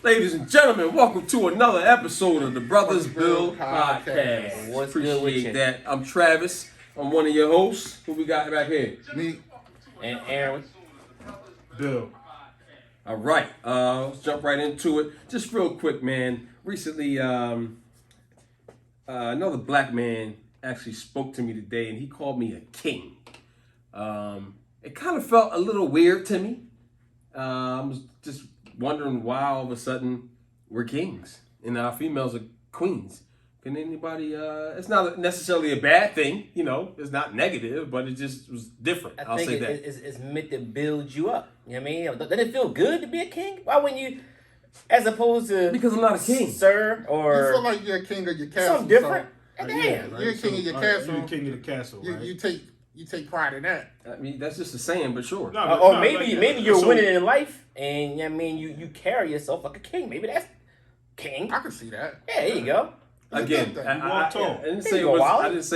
Ladies and gentlemen, welcome to another episode of the Brothers Build Podcast. What's good with Appreciate you? that. I'm Travis. I'm one of your hosts. Who we got back here? Me. And Aaron. Bill. All right. Let's jump right into it. Just real quick, man. Recently, another black man actually spoke to me today, and he called me a king. It kind of felt a little weird to me. I was just wondering why all of a sudden we're kings and our females are queens. Can anybody, it's not necessarily a bad thing, you know, it's not negative, but it just was different. I think it's meant to build you up. You know what I mean? Doesn't it feel good to be a king? Why wouldn't you, as opposed to... Because I'm not a king. Sir, or... You feel like you're a king of your castle. Something different? So, Damn. You're a king of your castle. You're the king of the castle, right? You take pride in that. I mean, that's just a saying, but sure. Or maybe you're winning in life, and you know what I mean, you carry yourself like a king. Maybe that's king. I can see that. Yeah, there you go. Again, I didn't say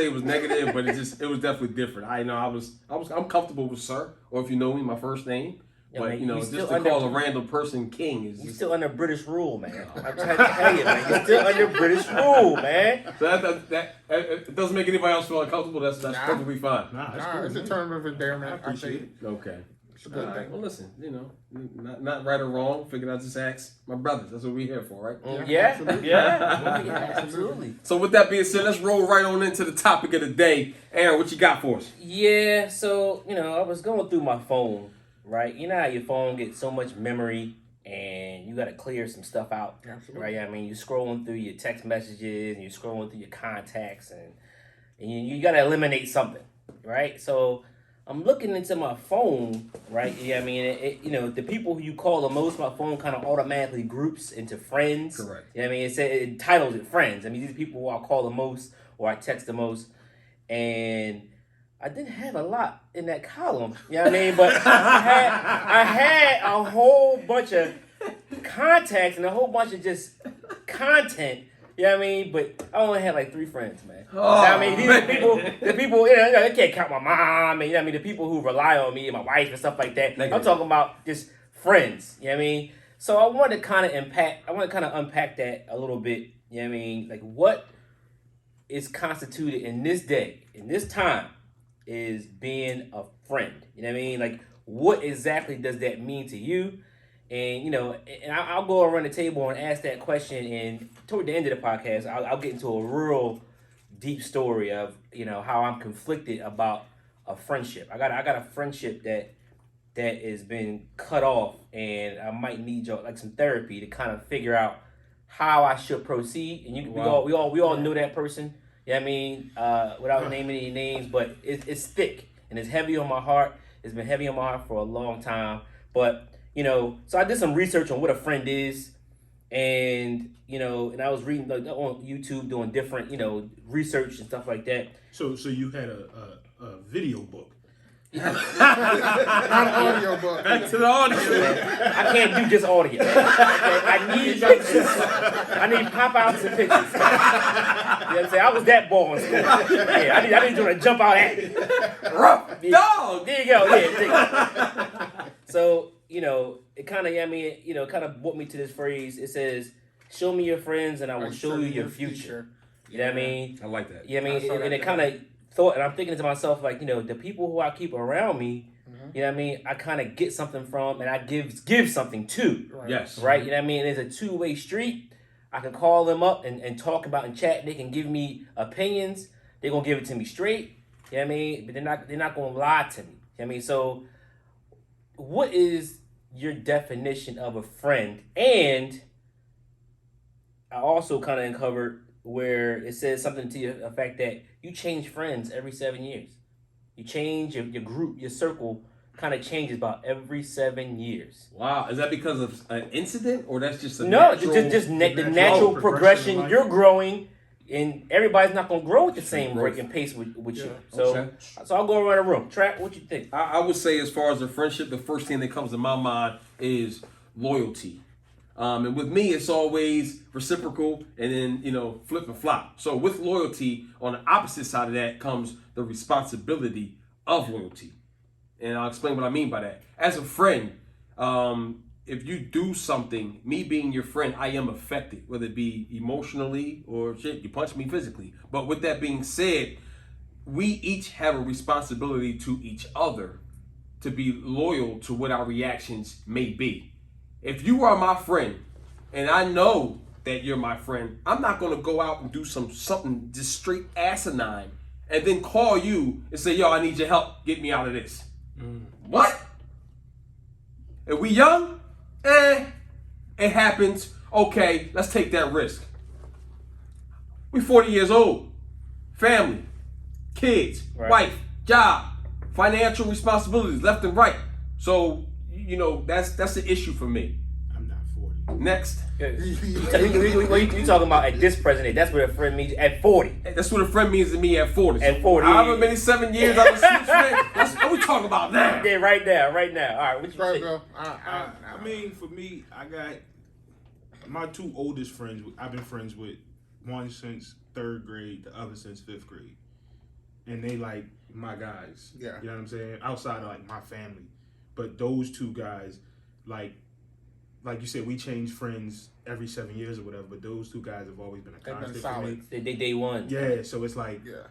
it was negative, but it was definitely different. I'm comfortable with sir, or if you know me, my first name. Yeah, but man, you know, just to call a random person king is you still under British rule, man. I'm trying to tell you, man. You're still under British rule, man. So that it doesn't make anybody else feel uncomfortable. That's perfectly fine. That's Nah, cool, it's a man. term of endearment. I appreciate it. Okay. It's a good thing. Well, listen, you know, not right or wrong. Figured I'd just ask my brothers. That's what we're here for, right? Yeah, absolutely. So with that being said, let's roll right on into the topic of the day. Aaron, what you got for us? Yeah, so, you know, I was going through my phone, right? You know how your phone gets so much memory and you got to clear some stuff out, Absolutely. right? I mean, you're scrolling through your text messages and you're scrolling through your contacts and you got to eliminate something, right? So I'm looking into my phone, right? Yeah, I mean, you know, the people who you call the most, my phone kind of automatically groups into friends. Correct. You know what I mean? It titles it friends. I mean, these people who I call the most or I text the most. And I didn't have a lot in that column. You know what I mean? But I had a whole bunch of contacts and a whole bunch of just content. You know what I mean? But I only had like 3 friends, man. You know what I mean? These are the people, you know, they can't count my mom, and you know what I mean? The people who rely on me and my wife and stuff like that. Negative. I'm talking about just friends. You know what I mean? So I want to kind of unpack that a little bit. You know what I mean? Like, what is constituted in this day, in this time, is being a friend. You know what I mean? Like, what exactly does that mean to you? And, you know, and I'll go around the table and ask that question. And toward the end of the podcast, I'll get into a real deep story of, you know, how I'm conflicted about a friendship. I got a friendship that has been cut off, and I might need like some therapy to kind of figure out how I should proceed. And we all know that person. You know what I mean? Without naming any names, but it's thick and it's heavy on my heart. It's been heavy on my heart for a long time. But, you know, so I did some research on what a friend is, and, you know, and I was reading on YouTube, doing different, you know, research and stuff like that. So you had a video book. Not an audio book. Back to the audio. I can't do just audio. Okay? I need pictures. I need pop-outs and pictures. You know what I'm saying? I was that ball in school. Yeah, I need you to jump out at me. Rough dog. There you go. Yeah, there you go. So, you know, it kind of, I mean, you know, kind of brought me to this phrase. It says, "Show me your friends, and I will show you your future." You know what I mean? I like that. You know what I mean? And it kind of thought, and I'm thinking to myself, like, you know, the people who I keep around me, you know what I mean? I kind of get something from, and I give something to. Right. Yes. Right? You know what I mean? It's a two-way street. I can call them up and talk about and chat. They can give me opinions. They're going to give it to me straight. You know what I mean? But they're not going to lie to me. You know what I mean? So what is your definition of a friend? And I also kind of uncovered where it says something to the effect that you change friends every 7 years. You change your group, your circle kind of changes about every 7 years. Wow. Is that because of an incident, or that's just a No, natural... the natural progression. You're growing, and everybody's not going to grow at the same rate and pace with you. So I'll go around the room. Trap, what you think? I would say, as far as a friendship, the first thing that comes to my mind is loyalty. And with me, it's always reciprocal and then, you know, flip and flop. So with loyalty, on the opposite side of that comes the responsibility of loyalty. And I'll explain what I mean by that. As a friend, if you do something, me being your friend, I am affected, whether it be emotionally or shit, you punch me physically. But with that being said, we each have a responsibility to each other to be loyal to what our reactions may be. If you are my friend and I know that you're my friend, I'm not gonna go out and do something just straight asinine and then call you and say, yo, I need your help. Get me out of this. What? If we young, it happens. Okay, let's take that risk. We 40 years old. Family, kids, Right. wife, job, financial responsibilities left and right. So, you know, that's the issue for me. I'm not 40. Next. What you talking about at this present age? That's what a friend means at 40. That's what a friend means to me at 40. At 40. However many 7 years I was switch friend, that's what we talking about now. Yeah, right now. All right, what you Right, say? bro. I mean, for me, I got my two oldest friends. I've been friends with one since 3rd grade, the other since 5th grade, and they like my guys. Yeah. You know what I'm saying? Outside of like my family, but those two guys, like you said, we change friends every 7 years or whatever. But those two guys have always been a They've been constant for solid. me. They day one. Yeah, so it's like Yeah.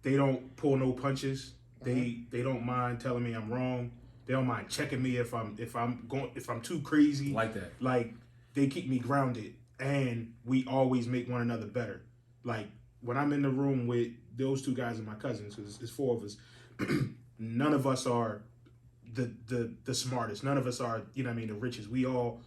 they don't pull no punches. They don't mind telling me I'm wrong. They don't mind checking me if I'm too crazy. Like that. Like they keep me grounded, and we always make one another better. Like when I'm in the room with those two guys and my cousins, because it's 4 of us, none of us are the smartest. None of us are, you know what I mean, the richest. We all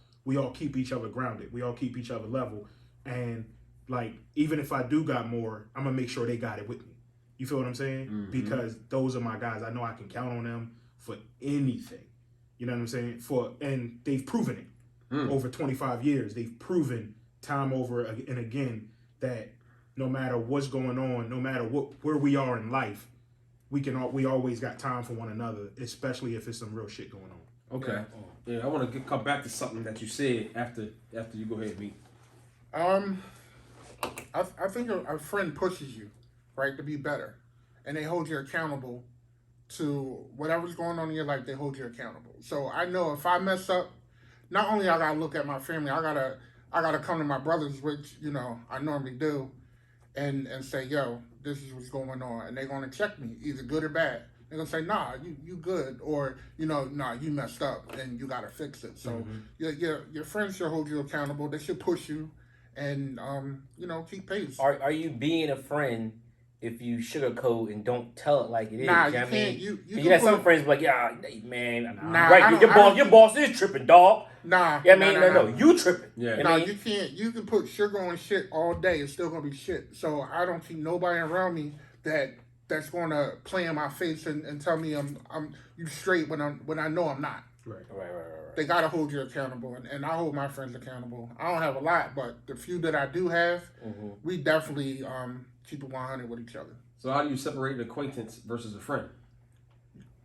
keep each other grounded. We all keep each other level. And like even if I do got more, I'm gonna make sure they got it with me. You feel what I'm saying? Because those are my guys. I know I can count on them for anything. You know what I'm saying? And they've proven it over 25 years. They've proven time over and again that no matter what's going on, no matter where we are in life, we always got time for one another, especially if it's some real shit going on. Okay. Yeah, I want to come back to something that you said after you go ahead, me. I think a friend pushes you, right, to be better, and they hold you accountable to whatever's going on in your life. They hold you accountable. So I know if I mess up, not only I gotta look at my family, I gotta come to my brothers, which I normally do, and say, yo, this is what's going on, and they're gonna check me, either good or bad. They're gonna say, nah, you good, or nah, you messed up, and you gotta fix it. So your friends should hold you accountable. They should push you, and keep pace. Are you being a friend if you sugarcoat and don't tell it like it is? Nah, you know you what I mean? can't. You You can got some put- friends like, yeah, man, Nah, I right? don't- Your I boss, don't- your boss is tripping, dog. Nah, Yeah, I mean, no, you tripping. Yeah. You know Nah, what I mean? you can't. You can put sugar on shit all day. It's still gonna be shit. So I don't keep nobody around me that's gonna play in my face and tell me I'm you straight when I know I'm not. Right. Right. They gotta hold you accountable, and I hold my friends accountable. I don't have a lot, but the few that I do have, we definitely keep it 100 with each other. So how do you separate an acquaintance versus a friend?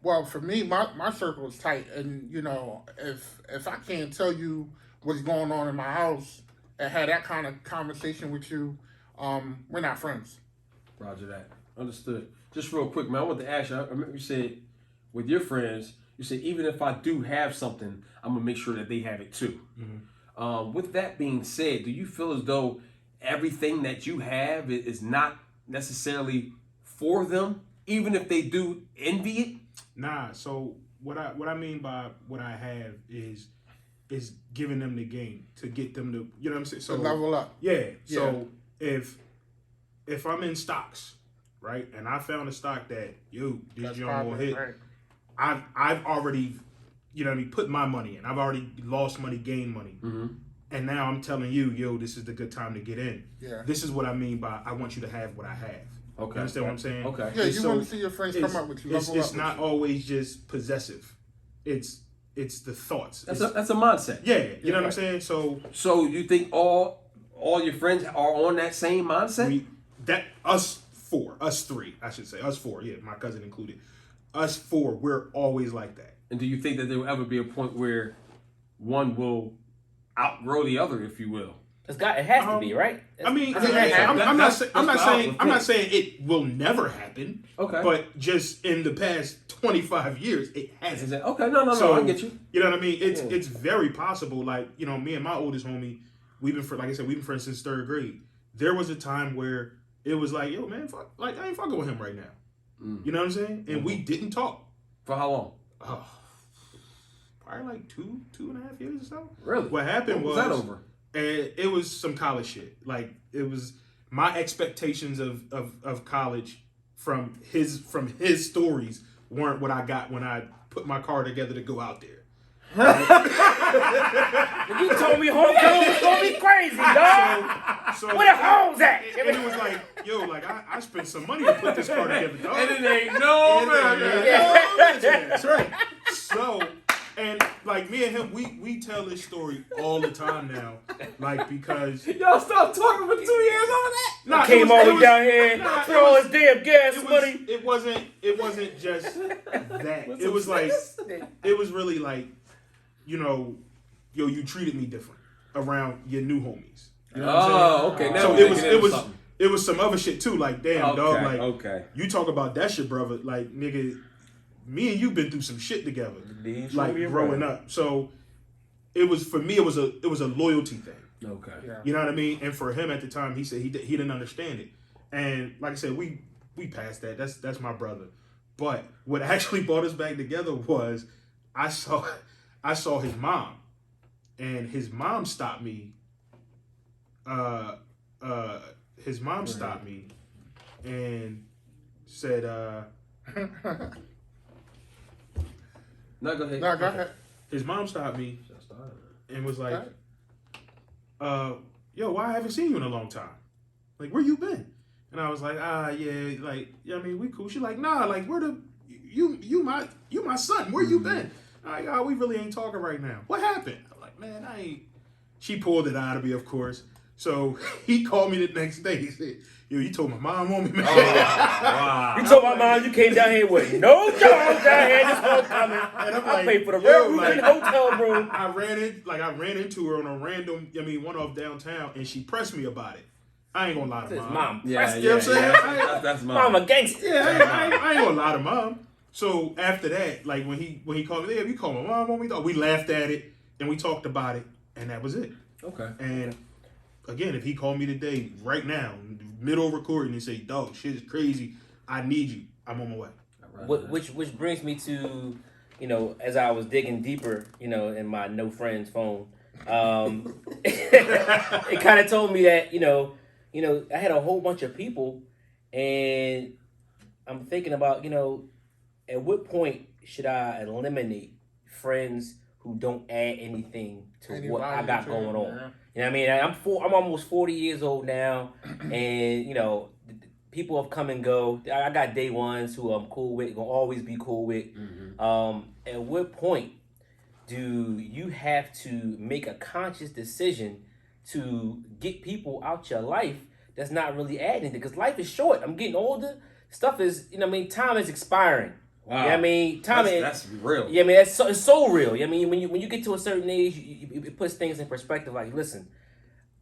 Well, for me, my circle is tight, and if I can't tell you what's going on in my house and have that kind of conversation with you, we're not friends. Roger that. Understood. Just real quick, man, I want to ask you, I remember you said with your friends, you said even if I do have something, I'm going to make sure that they have it too. With that being said, do you feel as though everything that you have is not necessarily for them, even if they do envy it? Nah, so what I mean by what I have is giving them the game to get them to, you know what I'm saying? So To level up. Yeah. So if I'm in stocks, right, and I found a stock that this That's young will popular, hit, right? I've already, put my money in. I've already lost money, gained money. And now I'm telling you, this is the good time to get in. Yeah. This is what I mean by I want you to have what I have. Okay. You understand what I'm saying? Okay. Yeah, And you want to see your friends come up with you. It's Level up not with you. always just possessive. It's the thoughts. That's a mindset. Yeah, you know what I'm right. saying? So you think all your friends are on that same mindset? Us three, I should say. Us four, yeah, my cousin included. Us four, we're always like that. And do you think that there will ever be a point where one will outgrow the other, if you will? It has to be, right? I mean, I mean, I'm not that's saying it will never happen. Okay. But just in the past 25 years, it hasn't. Okay, no, I get you. You know what I mean? It's very possible. Like, you know, me and my oldest homie, we've been friends since 3rd grade. There was a time where it was like, yo, man, fuck, like I ain't fucking with him right now. You know what I'm saying? And we didn't talk. For how long? Oh, probably like 2.5 years or so. Really? What happened was that over? And it was some college shit. Like, it was my expectations of college from his stories weren't what I got when I put my car together to go out there. Right? You told me homecoming was gonna be crazy, dog. So Where the hoes at? And it was like, yo, like I spent some money to put this car together, dog. And it ain't no man. That's right. So, and like me and him, we tell this story all the time now, like because Y'all stopped talking for 2 years over that? nah, Came all the way down here, throw all his damn gas money. It wasn't just that. It was like it was really like, you know, yo, you treated me different around your new homies. You know what I'm saying? Okay. Now So we're it was some other shit too. Like, damn, dog. Like, okay. you talk about that shit, brother. Like, nigga, me and you been through some shit together, like growing up. So it was for me. It was a loyalty thing. Okay. Yeah. You know what I mean? And for him at the time, he said he didn't understand it. And like I said, we passed that. That's my brother. But what actually brought us back together was I saw his mom, and his mom stopped me. His mom stopped me and said, No, go ahead. No, go ahead. his mom stopped me and was like, yo, why I haven't seen you in a long time? Like, where you been? And I was like, yeah, like, yeah, I mean, we cool. She like, nah, like, you my son. Where you been? I'm like, we really ain't talking right now. What happened? I'm like, man, I ain't. She pulled it out of me, of course. So he called me the next day. He said, yo, you told my mom on me, man. Wow. You told my mom you came down here with no job down here this homecoming. And I'm I like, paid for the yo, room like- and hotel room. I ran into her on a random, one off downtown, and she pressed me about it. I ain't gonna lie to His mom. mom Yeah, pressed You know what I'm saying? That's mom. Mama gangster. Yeah, I ain't gonna lie to mom. So after that, like when he called me, yeah, you called my mom on me, dog. We laughed at it and we talked about it, and that was it. Okay. And again, if he called me today, right now, middle recording, and say, dog, shit is crazy. I need you. I'm on my way. Which brings me to, as I was digging deeper, in my no friends phone, it kind of told me that, I had a whole bunch of people, and I'm thinking about, at what point should I eliminate friends who don't add anything to what I got going on? Yeah. You know what I mean? I'm almost 40 years old now, and people have come and go. I got day ones who I'm cool with, gonna always be cool with. At what point do you have to make a conscious decision to get people out your life that's not really adding? Because life is short. I'm getting older. Stuff is, time is expiring. Wow. You know what I mean? That's real. Yeah, I mean, it's so real. I mean, when you get to a certain age, it puts things in perspective. Like, listen,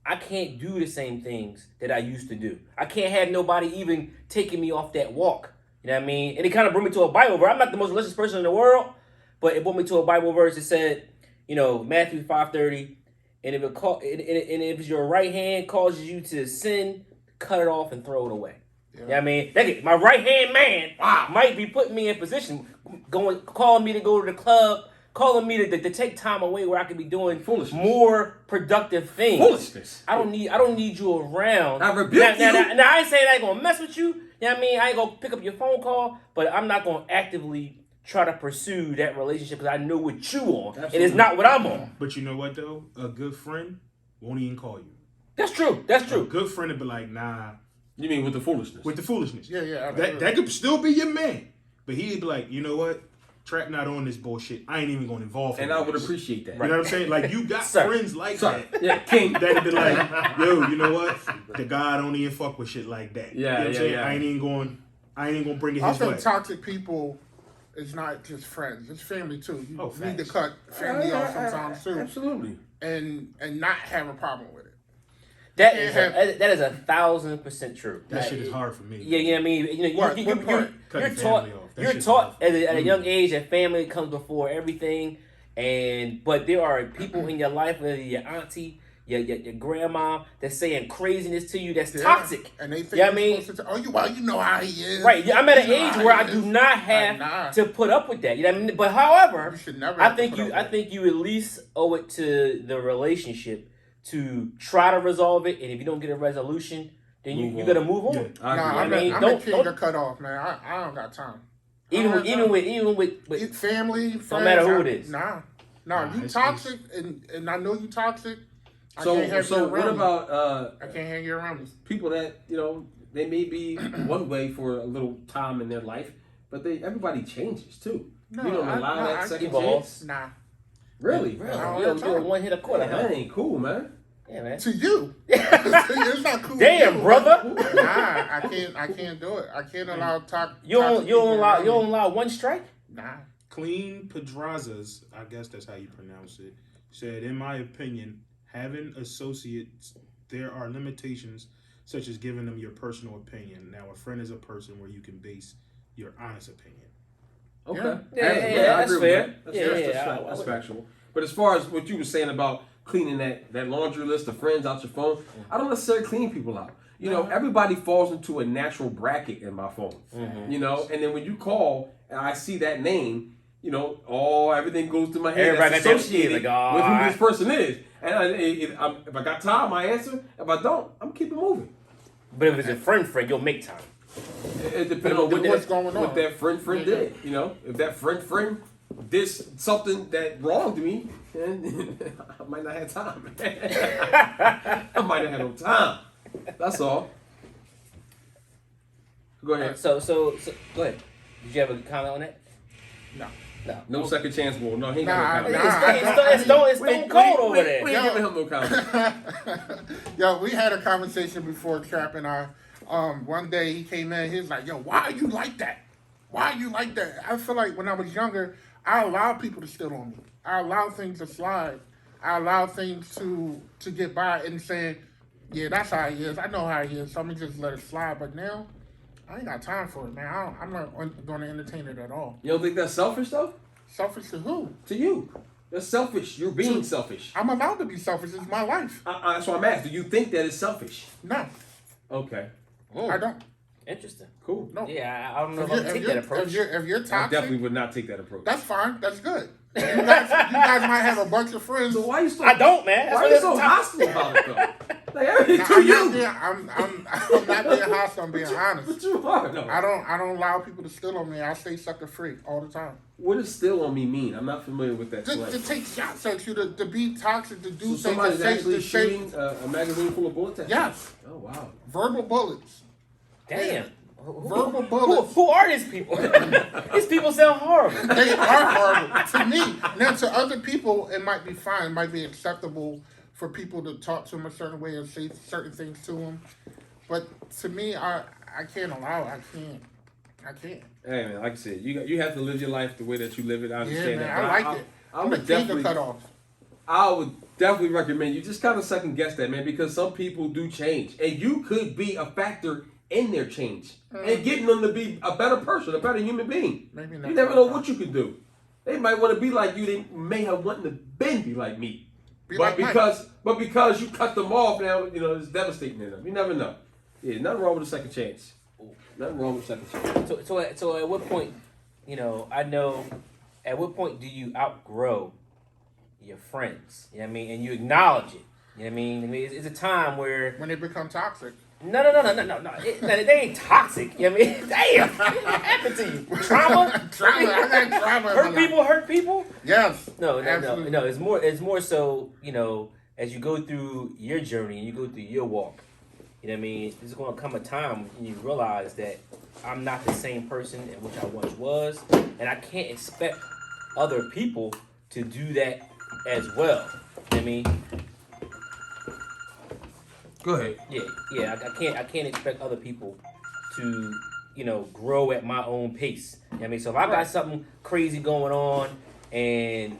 I can't do the same things that I used to do. I can't have nobody even taking me off that walk. You know what I mean? And it kind of brought me to a Bible verse. I'm not the most religious person in the world, but it brought me to a Bible verse that said, Matthew 5:30, and if your right hand causes you to sin, cut it off and throw it away. Yeah. You know what I mean? My right hand man might be putting me in position, calling me to go to the club, calling me to take time away where I could be doing more productive things. Foolishness. I don't need you around. I rebuke you. Now, I ain't saying I ain't gonna mess with you. You know what I mean? I ain't gonna pick up your phone call, but I'm not gonna actively try to pursue that relationship because I know what you on. Absolutely. And it's not what I'm on. But you know what though? A good friend won't even call you. That's true. A good friend would be like, nah. You mean with the foolishness? With the foolishness. Yeah. That could still be your man. But he'd be like, you know what? Trap not on this bullshit. I ain't even going to involve him. And I would appreciate that. You know what I'm saying? Like, you got friends like that. Yeah, King. That'd be like, yo, you know what? The guy don't even fuck with shit like that. Yeah, you know what I'm saying? yeah. I ain't even going to bring it I his way. think toxic people is not just friends; it's family too. You need to facts. cut family off sometimes too, Absolutely. and not have a problem with it. That can't is have- that is 1,000% true. That shit is hard for me. Yeah, you know what I mean. You know, What you, part? you're Cutting taught. family off. That You're shit's taught hard. at a young age that family comes before everything, but there are people in your life, whether your auntie, your grandma, that's saying craziness to you that's Yeah. toxic. And they think Yeah, I you're mean- supposed to you know how he is. Right, I'm at an You know age how where he I do is. not have Nah. to put up with that. You know what I mean? But however, You should never. I have to think put you up I with think you at least owe it to the relationship to try to resolve it, and if you don't get a resolution, then Move you on. gotta move on. Yeah. it. I Nah, agree. I'm, I mean, a don't- king don't- to cut off, man. I don't got time. I Even don't with have time. Family, friends, matter who it is. Nah, Nah, you it's- toxic, and I know you toxic. I So, can't have you so around what me. about I can't hang you around me. people that they may be one way for a little time in their life, but everybody changes too. No, you don't I- allow no, that I second evolve. chance. Nah, Really? Really? I don't You have don't time. one hit a quarter, Yeah, huh? that ain't cool, man. Yeah, man. to you, it's not cool. to Damn, you. brother. Nah, I can't do it. I can't allow talk. You don't allow one strike? Nah. Clean Pedrazas, I guess that's how you pronounce it, said, in my opinion, having associates, there are limitations such as giving them your personal opinion. Now, a friend is a person where you can base your honest opinion. Okay. Yeah, I that's agree with fair. that. That's, Yeah, that's, yeah, that's, I- that's I- factual. But as far as what you were saying about cleaning that laundry list of friends out your phone, I don't necessarily clean people out. You know, everybody falls into a natural bracket in my phone. You know, and then when you call and I see that name, everything goes to my head. Everybody That's got that associated shit, like, with who oh, this person is. And if I got time, I answer. If I don't, I'm keeping moving. But if it's a friend, you'll make time. It depends on What's going on. what that friend did. You know, if that friend did something that wronged me, then I might not have time. I might not have no time. That's all. Go ahead. So go ahead. Did you have a comment on that? No. No second chance, boy. No, he ain't Nah, got no nah. comment. It's stone cold over there. We ain't giving him no comment. Yo, we had a conversation before Trap and I. One day he came in, he was like, yo, why are you like that? Why are you like that? I feel like when I was younger, I allowed people to steal on me. I allowed things to slide. I allowed things to get by and saying, yeah, that's how he is. I know how he is. So I'm going to just let it slide. But now, I ain't got time for it, man. I'm not going to entertain it at all. You don't think that's selfish, though? Selfish to who? To you. That's selfish. You're being selfish. I'm allowed to be selfish. It's my life. That's what I'm asking. Do you think that is selfish? No, Okay. I don't. Interesting. Cool. No. Yeah, I don't know If if you're, I'll take that approach. if you're I toxic, definitely would not take that approach. that's fine. That's good. You guys might have a bunch of friends. So why you so I don't, man. That's Why what are you it's so top- hostile about it though? Like everything Nah, to I'm you. not being, I'm not being hostile. I'm being honest. But you are though. I don't allow people to steal on me. I stay sucker free all the time. What does "still on me" mean? I'm not familiar with that To slang. take shots at you, to be toxic, to do So things. somebody's to say, actually to say, shooting a magazine full of bullets at you? yes, Oh wow. verbal bullets. Damn. Verbal bullets. Who are these people? These people sound horrible. They are horrible to me. Now, to other people, it might be fine. It might be acceptable for people to talk to them a certain way and say certain things to them. But to me, I can't allow it. I can't. Hey man, like I said, you have to live your life the way that you live it. I Yeah, understand man, that. I but like it. I I'm the would king of definitely, cut off. I would definitely recommend you just kind of second guess that, man, because some people do change, and you could be a factor in their change and getting them to be a better person, a better human being. Maybe not You never know what you could do. They might want to be like you. They may have wanted to be like me. Be But like Mike. because you cut them off now, it's devastating to them. You never know. Yeah, nothing wrong with a second chance. Nothing wrong with a second chance. So at what point, I know, at what point do you outgrow your friends? You know what I mean? And you acknowledge it. You know what I mean? It's a time where When they become toxic. no. They ain't toxic. You know what I mean? Damn, what happened to you? Trauma? Trauma. I got trauma. in my life. Hurt people? Yes. No. Absolutely. It's more so, as you go through your journey and you go through your walk, you know what I mean? There's going to come a time when you realize that I'm not the same person in which I once was, and I can't expect other people to do that as well. You know what I mean? Go ahead. Yeah. I can't expect other people to, grow at my own pace. You know what I mean? So if I got something crazy going on and,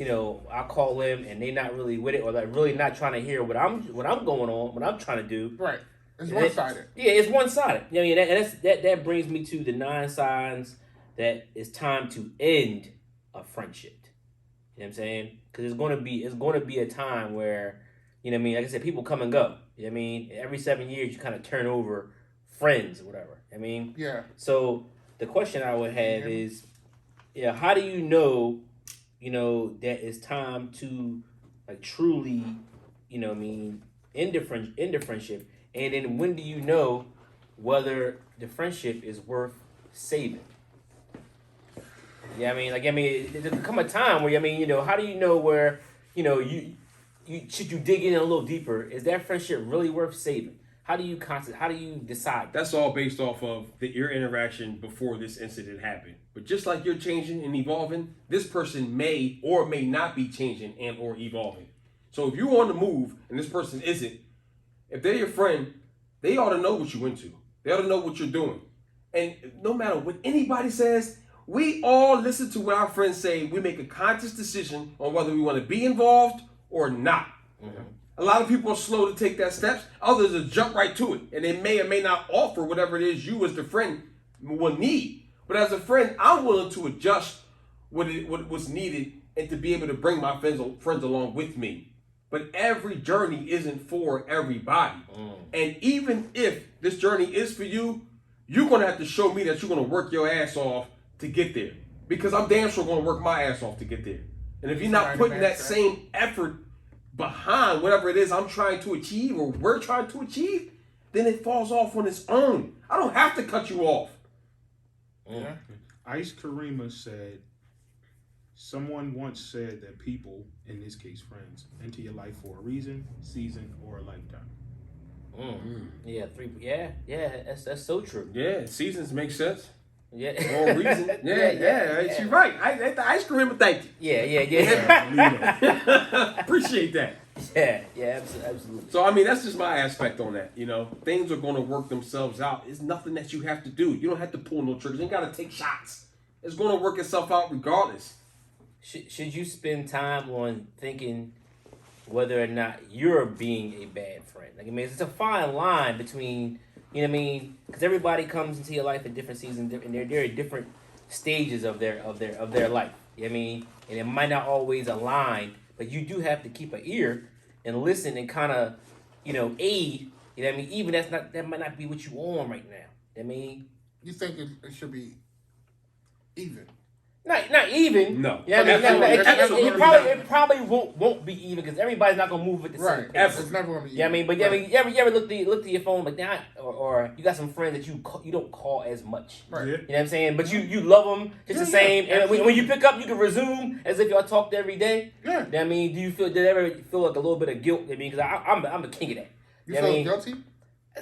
I call them and they not really with it, or like really not trying to hear what I'm going on, what I'm trying to do. Right. It's And one-sided. Yeah, it's one-sided. You know what I mean? That brings me to the 9 signs that it's time to end a friendship. You know what I'm saying? Because it's going to be a time where, you know what I mean? Like I said, people come and go. You know what I mean? Every 7 years, you kind of turn over friends or whatever. I mean, Yeah. So the question I would have is, how do you know, that it's time to like truly, what I mean, end the friendship, and then when do you know whether the friendship is worth saving? Yeah, there's come a time where how do you know where you should you dig in a little deeper? Is that friendship really worth saving? How do you decide? That's all based off of your interaction before this incident happened. But just like you're changing and evolving, this person may or may not be changing and or evolving. So if you're on the move and this person isn't, if they're your friend, they ought to know what you into. They ought to know what you're doing. And no matter what anybody says, we all listen to what our friends say. We make a conscious decision on whether we want to be involved or not. Mm-hmm. A lot of people are slow to take that steps. Others will jump right to it. And they may or may not offer whatever it is you as the friend will need. But as a friend, I'm willing to adjust what's needed and to be able to bring my friends along with me. But every journey isn't for everybody. And even if this journey is for you, you're going to have to show me that you're going to work your ass off to get there. Because I'm damn sure going to work my ass off to get there. And if you're not putting that same effort behind whatever it is I'm trying to achieve or we're trying to achieve, then it falls off on its own. I don't have to cut you off. Yeah. Ice Karima said, someone once said that people, in this case friends, enter your life for a reason, season, or a lifetime. Yeah, that's so true. Yeah, seasons make sense. Yeah. For a reason. Yeah. She's right. The ice cream, thank you. Yeah. Appreciate that. Yeah, absolutely. So, that's just my aspect on that. Things are going to work themselves out. It's nothing that you have to do. You don't have to pull no triggers. You ain't got to take shots. It's going to work itself out regardless. Should you spend time on thinking whether or not you're being a bad friend? It's a fine line between, because everybody comes into your life at different seasons, and they're at different stages of their life. You know what I mean? And it might not always align, but you do have to keep an ear and listen and kind of, aid. You know what I mean? Even that might not be what you on right now. You know what I mean? You think it should be even? Not even. No. Yeah, it probably won't be even because everybody's not gonna move at the same pace. It's never gonna be even. Yeah, but you ever look to your phone like that, or you got some friends that you don't call as much. Right. You know what I'm saying? But you love them just the same. And when you pick up, you can resume as if y'all talked every day. Yeah. You know what I mean? Did you ever feel like a little bit of guilt? I mean, because I'm a king of that. You feel guilty?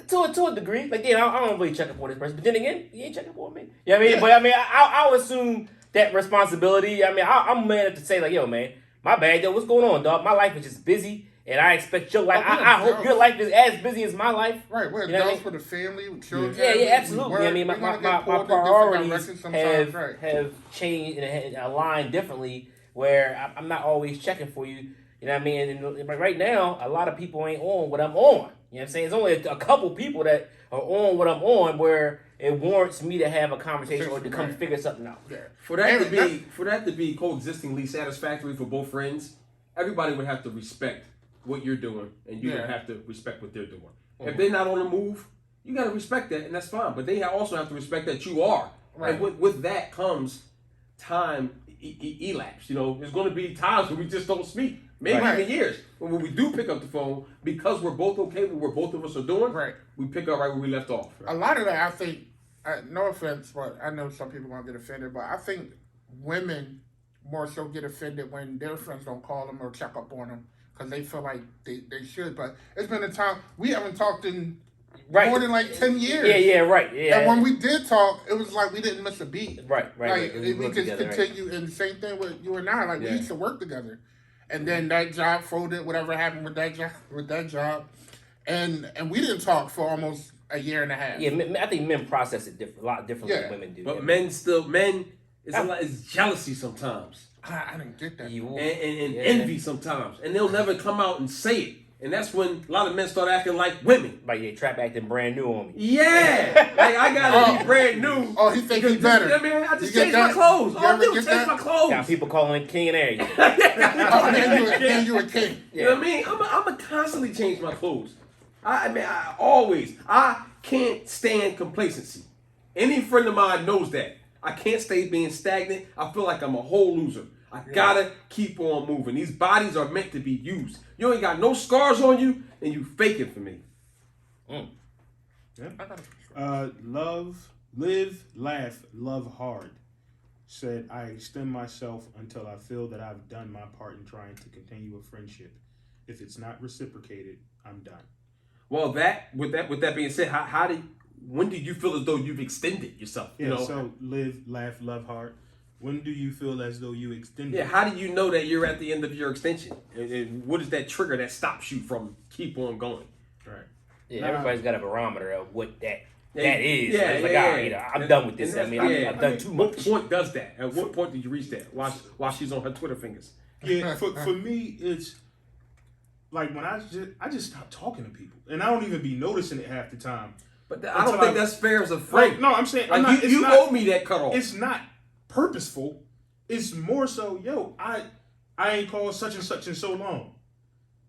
To a degree. Like, I don't really check up on this person. But then again, you ain't checking for me. You know what I mean? But I would assume that responsibility. I'm a man enough to say, like, yo, man, my bad, yo, what's going on, dog? My life is just busy, and I expect your life. I hope your life is as busy as my life. Right, we're adults with a family, with children. Yeah, absolutely. My priorities have changed and aligned differently, where I'm not always checking for you. You know what I mean? And right now, a lot of people ain't on what I'm on. You know what I'm saying? It's only a couple people that are on what I'm on where it warrants me to have a conversation or to come figure something out. Yeah. For that to be coexistingly satisfactory for both friends, everybody would have to respect what you're doing, and you would have to respect what they're doing. Mm-hmm. If they're not on the move, you got to respect that, and that's fine. But they also have to respect that you are. Right. And with that comes time elapse. There's going to be times when we just don't speak. Maybe even years. But when we do pick up the phone, because we're both okay with what both of us are doing, we pick up right where we left off. Right? A lot of that, I think, no offense, but I know some people won't get offended, but I think women more so get offended when their friends don't call them or check up on them because they feel like they should. But it's been a time, we haven't talked in more than like 10 years. Yeah. And when we did talk, it was like we didn't miss a beat. Right. Like, we just continue, and the same thing with you and I. Like, we used to work together. And then that job folded, whatever happened with that job. And we didn't talk for almost a year and a half. Yeah, I think men process it a lot differently than women do. But men, it's jealousy sometimes. I didn't get that. and envy sometimes, and they'll never come out and say it. And that's when a lot of men start acting like women. Like they trap acting brand new on me. Yeah, like I gotta be brand new. Oh, he think he's better. I mean, I just You get changed my that? clothes. You All I ever do is get change that? my clothes. Got people calling king and everything. Oh, then you a king. You know what I mean? I'm a constantly change my clothes. I can't stand complacency. Any friend of mine knows that. I can't stay being stagnant. I feel like I'm a whole loser. I gotta keep on moving. These bodies are meant to be used. You ain't got no scars on you, and you faking for me. Yeah. Live, laugh, love hard. Said, I extend myself until I feel that I've done my part in trying to continue a friendship. If it's not reciprocated, I'm done. Well, with that being said, when do you feel as though you've extended yourself? Yeah, You know, so live, laugh, love hard. When do you feel as though you extended? yeah. How do you know that you're at the end of your extension? And what is that trigger that stops you from keep on going? Right. Yeah, everybody's got a barometer of what that Yeah, is. yeah, It's like, yeah, all right, yeah. I'm done with this. I And mean, that's- I've done too What much. point does that? At what point did you reach that? While she's on her Twitter fingers. Yeah, for me, it's like when I just stop talking to people, and I don't even be noticing it half the time. But I don't think that's fair as a friend. No, I'm saying Like you owe me that cutoff. It's not purposeful. It's more so, yo, I ain't called such and such in so long.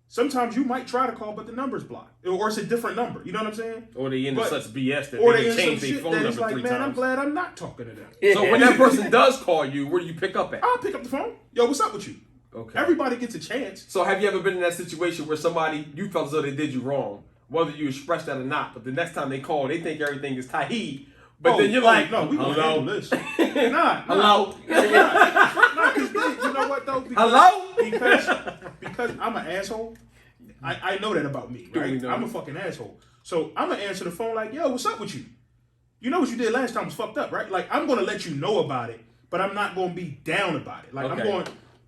Sometimes you might try to call, but the number's blocked, or it's a different number. You know what I'm saying? Or they into such BS that Or they they in some change their shit phone that number it's like, 3 man, I'm times. glad I'm not talking to them. So when that person does call you, where do you pick up at? I'll pick up the phone. Yo, what's up with you? Okay. Everybody gets a chance. So have you ever been in that situation where you felt as though they did you wrong, whether you expressed that or not, but the next time they call, they think everything is Tahid, but then you're like, no, we gonna hello? handle this. Nah. Hello? Nah, because you know what though? Because I'm an asshole. I know that about me, right? I'm a fucking asshole. So I'm gonna answer the phone like, yo, what's up with you? You know what you did last time was fucked up, right? Like I'm gonna let you know about it, but I'm not gonna be down about it. Like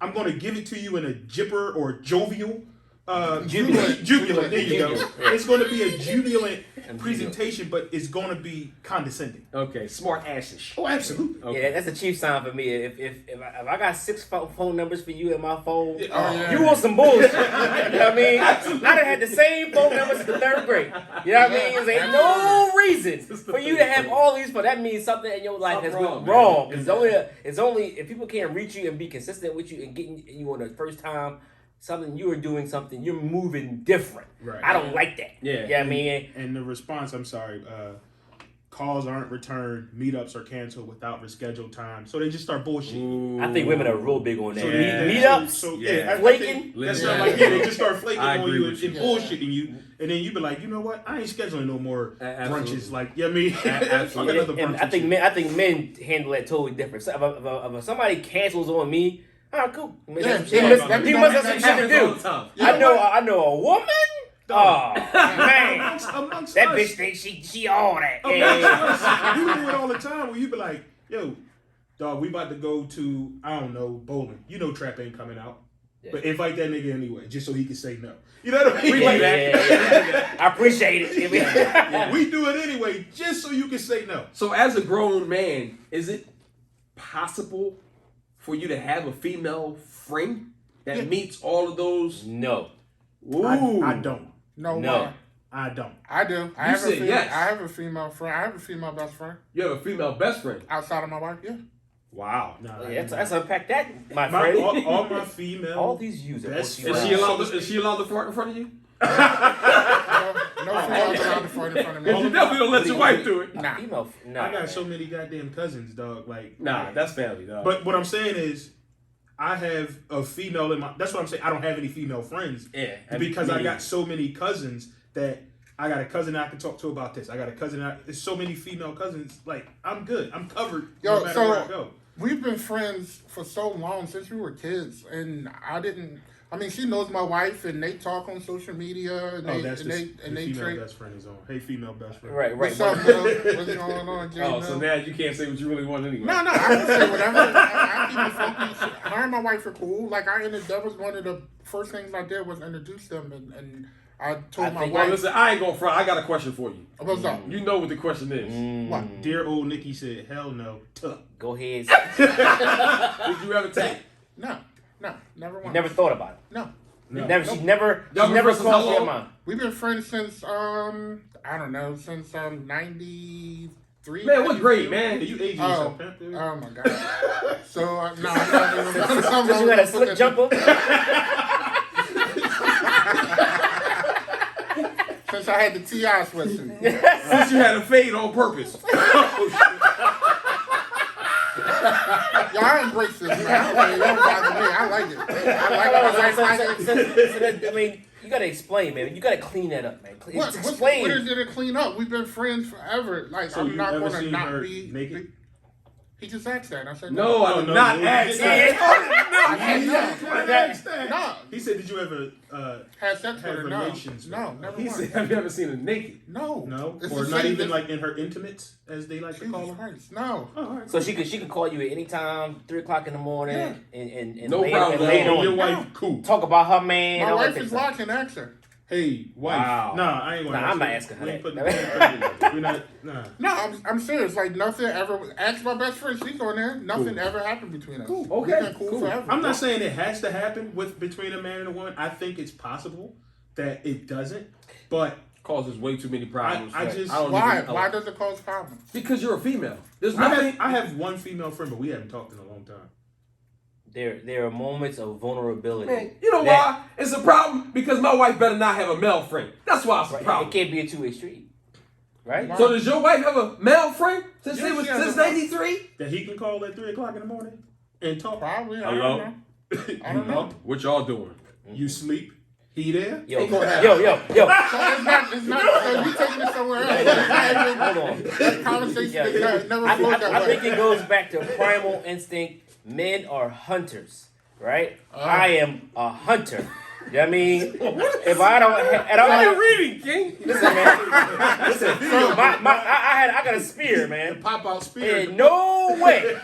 I'm gonna give it to you in a jipper or jovial. Jubilant. There you go. It's going to be a jubilant presentation, but it's going to be condescending. Okay, smart asses. Oh, absolutely. Okay. Yeah, that's a chief sign for me. If I got 6 phone numbers for you in my phone, yeah. you want some bullshit. You know what I mean? I done had the same phone numbers since the 3rd grade. You know what I mean? There ain't no reason for you to have all these, but that means something in your life has gone wrong. It's only if people can't reach you and be consistent with you and getting you on the first time. Something you are doing something, you're moving different. Right. I don't like that. Yeah. You know what I mean? And the response, I'm sorry, calls aren't returned, meetups are canceled without rescheduled time. So they just start bullshitting. I think women are real big on that. So Meetups, So Yeah. flaking. That's not like they just start flaking I on agree you with and you. bullshitting you, and then you be like, you know what? I ain't scheduling no more Absolutely. brunches. Like, you know what I mean? Fuck Absolutely. another And brunch I with think you. men handle that totally different. So if somebody cancels on me, cool. I mean, he must have some shit to do. I know a woman. Oh man, Amongst that us. bitch thinks she all that. You Yeah. do it all the time where you be like, yo, dog, we about to go to, I don't know, bowling. You know Trap ain't coming out. Yeah. But invite that nigga anyway, just so he can say no. You know what I mean? Yeah. I appreciate it. We do it anyway, just so you can say no. So as a grown man, is it possible for you to have a female friend that meets all of those? No. Ooh. I don't. No. I don't. I do. I You have said yes. I have a female friend. I have a female best friend You have a female best friend. outside of my wife. Yeah. Wow. Nah, Yeah, let's unpack that, my my, friend. all my female. All these views. Best Is she allowed to fart in front of you? No females allowed to fart in front of me. You definitely don't let your wife do it. Nah. Female. No. I got so many goddamn cousins, dog. Like, Nah, that's family, dog. But what I'm saying is, I have a female in my. That's what I'm saying. I don't have any female friends. Yeah, Because I got so many cousins that I got a cousin I can talk to about this. I got a cousin. There's so many female cousins. Like, I'm good. I'm covered. Yo, no matter where I go. We've been friends for so long since we were kids, and I mean, she knows my wife, and they talk on social media, and That's they female trade. best friend is on. Hey, female best friend. Right. What's up, Bill? What's going on, Jay? Oh, so now you can't say what you really want anyway. No, I can say whatever. I keep it funky. Her and my wife are cool. Like, that was one of the first things I did was introduce them, and I told my Well, wife. listen, I ain't going front. I got a question for you. What's up? You know what the question is. What? Dear old Nikki said, hell no. Tuck. Go ahead. Did you ever take? No, never once. You never thought about it. No. She never Y'all been friends crossed since how your long? mind. We've been friends since I don't know, since 93. Man, what grade, man? You aging Oh, yourself, man. oh my god. So no, I'm not even Because you got a slick jumper. Since I had the TI sweatsuit. Since you had a fade on purpose. Y'all I embrace this, man. It don't bother me. I like it. I mean, you gotta explain, man. You gotta clean that up, man. What is there to clean up? We've been friends forever. Like, So I'm you not ever going to seen not her be naked? He just asked that. I said No, I did not ask that. No. He said, "Did you ever Had sex with have her? No. relations?" No, with her? never He once. said, have you ever seen her naked? No. No, It's or the not same even as- like in her intimates, as they like to call Jesus them. Christ. No. Oh, all right. So she could call you at any time, 3:00 in the morning, and No lay, problem. and lay Oh, on Your you. wife, cool. Talk about her man. My all that wife type is of stuff. watching. Ask her. Hey, wife. Wow. Nah, I ain't gonna. Nah, ask I'm not her. asking her We ain't that. putting we're not. Nah. No, I'm serious. Like, nothing ever. Ask my best friend. She's on there. Nothing ever happened between us. Cool. We've Okay. been cool Cool. forever. I'm not saying it has to happen between a man and a woman. I think it's possible that it doesn't, but Causes way too many problems. I just- don't Why? even- Why does it cause problems? Because you're a female. There's I nothing. have one female friend, but we haven't talked in a long time. There are moments of vulnerability. Man, you know why? It's a problem because my wife better not have a male friend. That's why it's a Right? problem. It can't be a two-way street, right? Why? So does your wife have a male friend since Yes, they was she has since a male- '93? That he can call at 3:00 in the morning and talk. Probably. I Hello? don't know. I don't know. What y'all doing? You sleep. He there? Yo, Ain't gonna yo. So it's not. So you taking it somewhere else? It's not even- Hold on. That conversation Yeah, is never flowed that I way. think it goes back to primal instinct. Men are hunters, right? I am a hunter. You know what I mean? If I don't, and What I'm are you reading, King? listen, man. Listen, I got a spear, man. Pop out spear. In no way,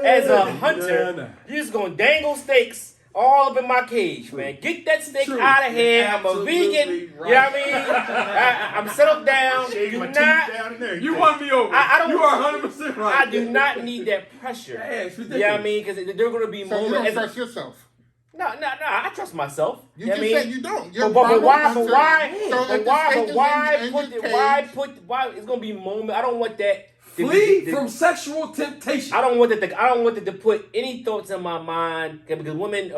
as a hunter, you're just gonna dangle steaks all up in my cage, man. Get that steak True. out of here. You're I'm a vegan. absolutely You know what I mean? I'm settled down. Shave my Do teeth not. down there. You won me over. I don't- You are 100% right. I do not need that pressure. Yeah, it's You know what I ridiculous. mean? Because they're going to be So you don't moments. trust yourself. No, I trust myself. You know just what I mean? said you don't. You're But why? hunter. So if the steak is Why? It's gonna be moment. I don't want that. Flee from sexual temptation. I don't want that. I don't want that to put any thoughts in my mind because women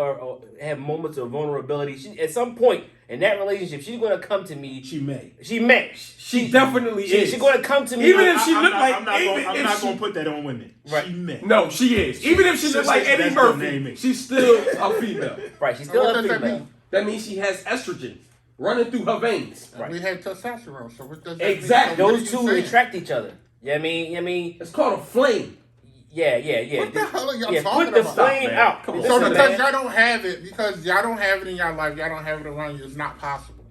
have moments of vulnerability. At some point in that relationship, she's gonna come to me. She may. She definitely is. She's gonna come to me. Even if she I'm looked not- like, I'm not even gonna- if I'm not she- gonna put that on women. Right. She may. No, she is. Even if she looked like That's Eddie the Murphy, name. she's still a female. right. She's still What a does that female. mean? That means she has estrogen running through her veins. Right. We had testosterone. So what does that Exactly. mean? So what Those are two you saying? attract each other. You know what I mean? It's called a flame. Yeah. What the hell are y'all Yeah, talking put the about? flame man. out. Come on. So Listen, because man. y'all don't have it, because y'all don't have it in your life, y'all don't have it around you, it's not possible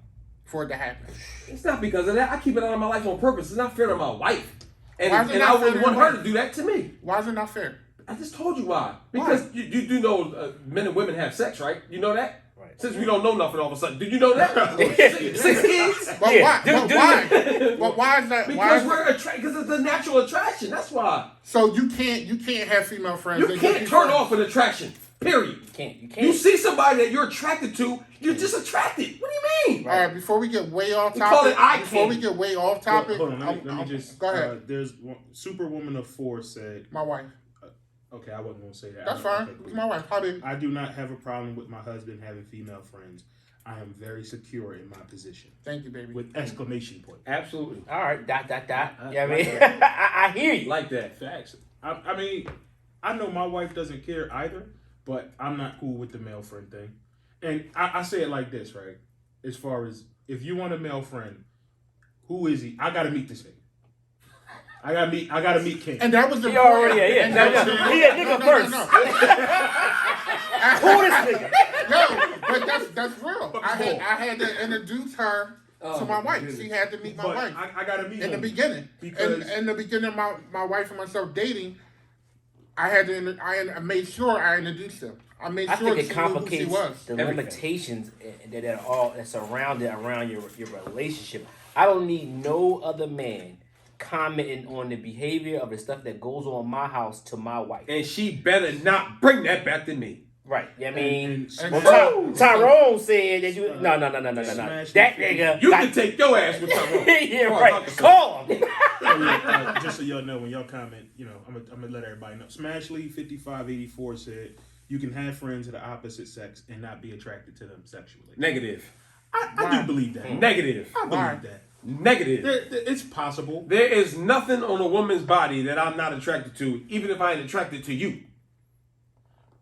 for it to happen. It's not because of that. I keep it out of my life on purpose. It's not fair to my wife. And, Why is it and not I fair wouldn't to want your her wife? to do that to me. Why is it not fair? I just told you why. Because you do know men and women have sex, right? You know that? Right. Since we don't know nothing all of a sudden. Did you know that? Six kids? But Yeah, why? do Why? But why is that? Why Because is we're attracted. Because it's a natural attraction. That's why. so you can't have female friends. You and can't be turn friends. off an attraction. Period. You can't. You see somebody that you're attracted to, you're just attracted. What do you mean? All right, before we get way off We call it topic, eye before we candy. get way off topic, Hold on, let me just. go ahead. There's Superwoman of 4 said. My wife. Okay, I wasn't gonna say that. That's fine. Okay, cool. It's my wife. How did? I do not have a problem with my husband having female friends. I am very secure in my position. Thank you, baby. With exclamation point. Absolutely. All right. Dot. Yeah, I like mean, that. I hear you. Like that. Facts. I mean, I know my wife doesn't care either, but I'm not cool with the male friend thing. And I say it like this, right? As far as if you want a male friend, who is he? I gotta meet this nigga. I gotta meet King. And that was the He already, yeah. and that was No, he a nigga first. Who this nigga? No, but that's real. I had to introduce her to my wife. goodness. She had to meet my But wife I gotta meet in the him. beginning. Because- in the beginning of my wife and myself dating, I made sure I introduced them. I made I sure think it she knew who she complicates was. the Everything. limitations that are all that surrounded around your relationship. I don't need no other man commenting on the behavior of the stuff that goes on in my house to my wife. And she better not bring that back to me. Right. Yeah, I mean, and- well, Tyrone said that you. No. Smash That it. nigga. You got- can take your ass with Tyrone. Yeah, Before I right. talk to Call him. Just so y'all know, when y'all comment, I'm gonna let everybody know. Smashly 5584 said you can have friends of the opposite sex and not be attracted to them sexually. Negative. I do believe that. Negative. I Why? believe that. Negative. It's possible. There is nothing on a woman's body that I'm not attracted to, even if I ain't attracted to you.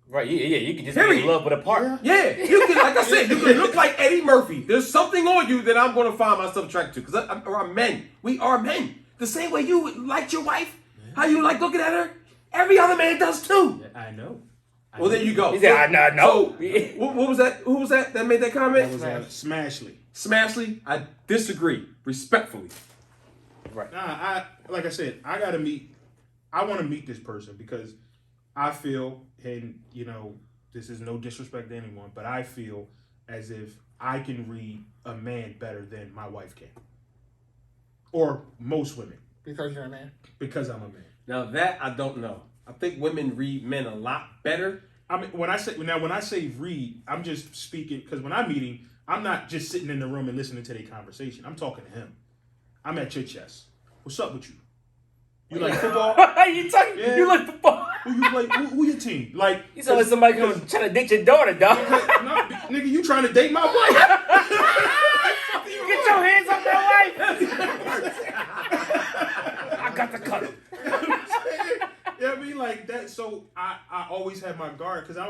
Right. Yeah. You can just be Period. in love with a part. Yeah, you can, like I said, you can look like Eddie Murphy. There's something on you that I'm going to find myself attracted to, because I'm men. We are men. The same way you liked your wife, how you like looking at her, every other man does too. I know. Well, there you go. He said, "I know." So, what was that? Who was that made that comment? That was Smashly. Smashly. I disagree, respectfully. Right. Nah, like I said, I want to meet this person because I feel, and this is no disrespect to anyone, but I feel as if I can read a man better than my wife can, or most women, Because you're a man. because I'm a man. Now that I don't know. I think women read men a lot better. I mean, when I say read, I'm just speaking because when I'm meeting, I'm not just sitting in the room and listening to their conversation. I'm talking to him. I'm at your chest. What's up with you? You like football? You talking? Yeah. You like football? Who you play? Who your team? Like You sound like somebody trying to date your daughter, dog. No, nigga, you trying to date my wife? Get your hands off my wife. I got the cut. Yeah, I mean like that. So I always have my guard because